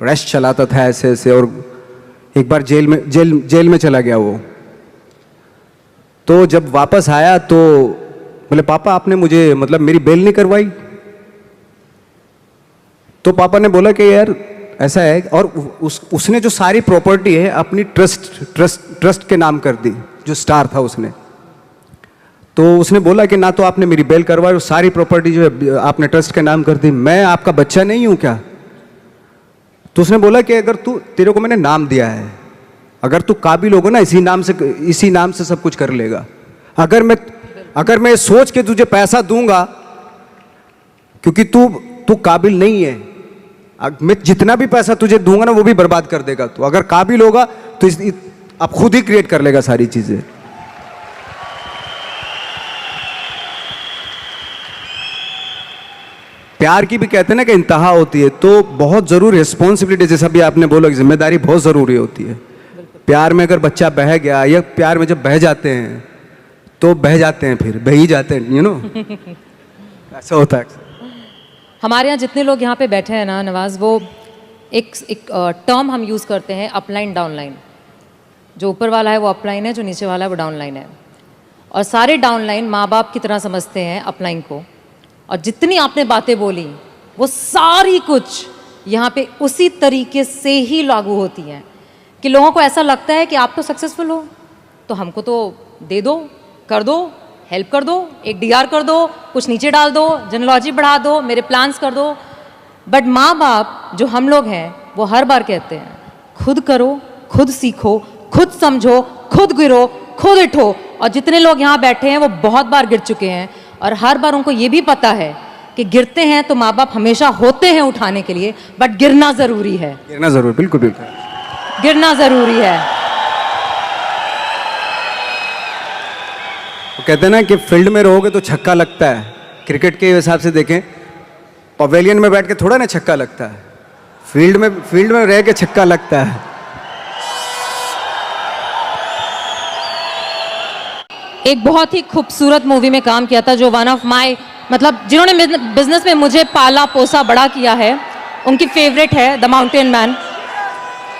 रैश चलाता था ऐसे ऐसे, और एक बार जेल में चला गया वो। तो जब वापस आया तो बोले पापा आपने मुझे मतलब मेरी बेल नहीं करवाई। तो पापा ने बोला कि यार ऐसा है, और उसने जो सारी प्रॉपर्टी है अपनी ट्रस्ट के नाम कर दी, जो स्टार था उसने। तो उसने बोला कि ना तो आपने मेरी बेल करवाई और सारी प्रॉपर्टी जो है आपने ट्रस्ट के नाम कर दी, मैं आपका बच्चा नहीं हूं क्या। तो उसने बोला कि अगर तेरे को मैंने नाम दिया है, अगर तू काबिल होगा ना इसी नाम से सब कुछ कर लेगा। अगर मैं सोच के तुझे पैसा दूंगा क्योंकि तू काबिल नहीं है, मैं जितना भी पैसा तुझे दूंगा ना वो भी बर्बाद कर देगा तू, अगर काबिल होगा तो अब खुद ही क्रिएट कर लेगा सारी चीजें। प्यार की भी कहते हैं ना कि इंतहा होती है, तो बहुत जरूरी रिस्पॉन्सिबिलिटी, जैसा भी आपने बोला कि जिम्मेदारी बहुत जरूरी होती है। प्यार में अगर बच्चा बह गया, या प्यार में जब बह जाते हैं तो बह जाते हैं, फिर बह ही जाते हैं, यू नो ऐसा होता है। हमारे यहाँ जितने लोग यहाँ पे बैठे हैं ना नवाज, वो एक टर्म हम यूज़ करते हैं अपलाइन डाउनलाइन। जो ऊपर वाला है वो अपलाइन है, जो नीचे वाला है वो डाउनलाइन है। और सारे डाउनलाइन माँ बाप की तरह समझते हैं अपलाइन को। और जितनी आपने बातें बोली वो सारी कुछ यहाँ पे उसी तरीके से ही लागू होती हैं कि लोगों को ऐसा लगता है कि आप तो सक्सेसफुल हो तो हमको तो दे दो, कर दो, हेल्प कर दो, एक डीआर कर दो, कुछ नीचे डाल दो, जेनोलॉजी बढ़ा दो, मेरे प्लान्स कर दो। बट माँ बाप जो हम लोग हैं वो हर बार कहते हैं खुद करो, खुद सीखो, खुद समझो, खुद गिरो, खुद उठो। और जितने लोग यहाँ बैठे हैं वो बहुत बार गिर चुके हैं और हर बार उनको ये भी पता है कि गिरते हैं तो माँ बाप हमेशा होते हैं उठाने के लिए, बट गिरना ज़रूरी है। गिरना जरूर, बिल्कुल बिल्कुल गिरना ज़रूरी है। वो कहते हैं ना कि फील्ड में रहोगे तो छक्का लगता है। क्रिकेट के हिसाब से देखें, पवेलियन में बैठ के थोड़ा ना छक्का लगता है, फील्ड में रह के छक्का लगता है। एक बहुत ही खूबसूरत मूवी में काम किया था जो वन ऑफ माय, मतलब जिन्होंने बिजनेस में मुझे पाला पोसा बड़ा किया है, उनकी फेवरेट है the mountain man.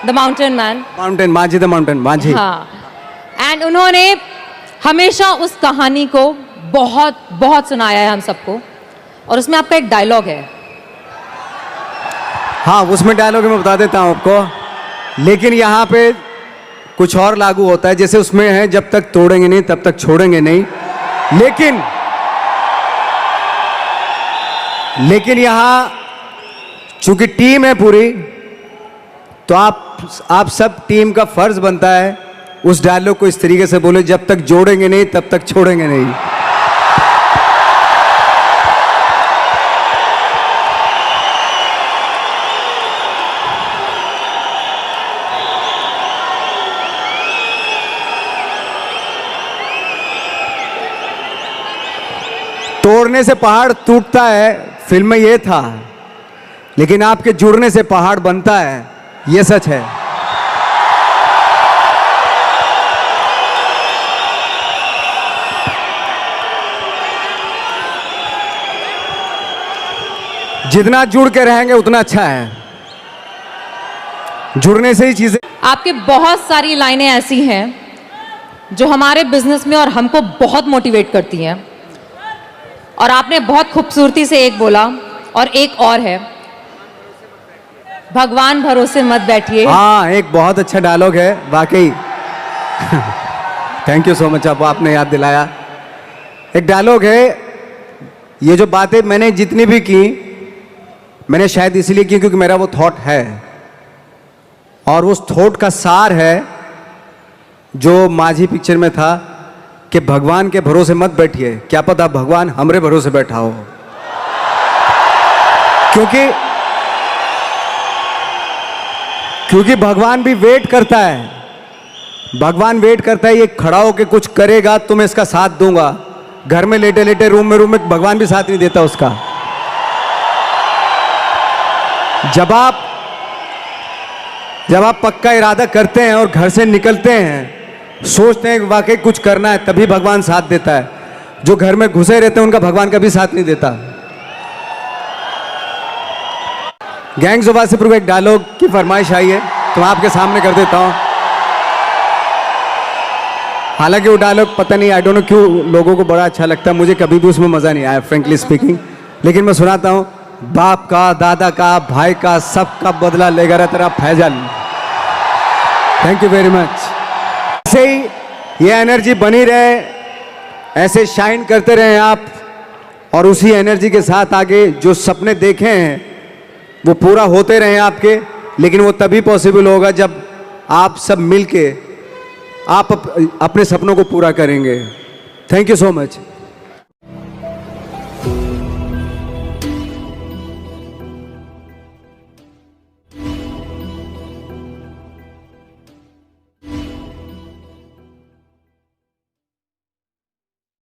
The mountain man, mountain माझी, द माउंटेन माझी। हाँ, एंड उन्होंने हमेशा उस कहानी को बहुत बहुत सुनाया है हम सबको। और उसमें आपका एक डायलॉग है। हाँ, उसमें डायलॉग मैं बता देता हूँ आपको, लेकिन यहाँ पे कुछ और लागू होता है। जैसे उसमें है जब तक तोड़ेंगे नहीं तब तक छोड़ेंगे नहीं, लेकिन यहाँ चूंकि टीम है पूरी, तो आप सब टीम का फर्ज बनता है उस डायलॉग को इस तरीके से बोले, जब तक जोड़ेंगे नहीं तब तक छोड़ेंगे नहीं। तोड़ने से पहाड़ टूटता है, फिल्म में ये था, लेकिन आपके जुड़ने से पहाड़ बनता है, ये सच है। जितना जुड़ के रहेंगे उतना अच्छा है, जुड़ने से ही चीजें। आपके बहुत सारी लाइनें ऐसी हैं जो हमारे बिजनेस में और हमको बहुत मोटिवेट करती हैं। और आपने बहुत खूबसूरती से एक बोला, और एक और है, भगवान भरोसे मत बैठिए। हाँ, एक बहुत अच्छा डायलॉग है वाकई। थैंक यू सो मच, आपने याद दिलाया। एक डायलॉग है, ये जो बातें मैंने जितनी भी की, मैंने शायद इसलिए की क्योंकि मेरा वो थॉट है, और उस थॉट का सार है जो माझी पिक्चर में था कि भगवान के भरोसे मत बैठिए, क्या पता भगवान हमरे भरोसे बैठा हो। क्योंकि भगवान भी वेट करता है, भगवान वेट करता है, ये खड़ा होके कुछ करेगा तो मैं इसका साथ दूंगा। घर में लेटे लेटे रूम में भगवान भी साथ नहीं देता उसका। जब आप पक्का इरादा करते हैं और घर से निकलते हैं, सोचते हैं कि वाकई कुछ करना है, तभी भगवान साथ देता है। जो घर में घुसे रहते हैं उनका भगवान कभी साथ नहीं देता। गैंग्स ऑफ वासेपुर को एक डायलॉग की फरमाइश आई है तो मैं आपके सामने कर देता हूं। हालांकि वो डायलॉग पता नहीं, आई डोंट नो क्यों लोगों को बड़ा अच्छा लगता है, मुझे कभी भी उसमें मजा नहीं आया फ्रेंकली स्पीकिंग, लेकिन मैं सुनाता हूं। बाप का, दादा का, भाई का, सबका बदला लेगा रे तेरा Faizal. Thank you very much. ऐसे ही ये एनर्जी बनी रहे, ऐसे शाइन करते रहे आप, और उसी एनर्जी के साथ आगे जो सपने देखे हैं वो पूरा होते रहे आपके। लेकिन वो तभी पॉसिबल होगा जब आप सब मिलके आप अपने सपनों को पूरा करेंगे। Thank you so much.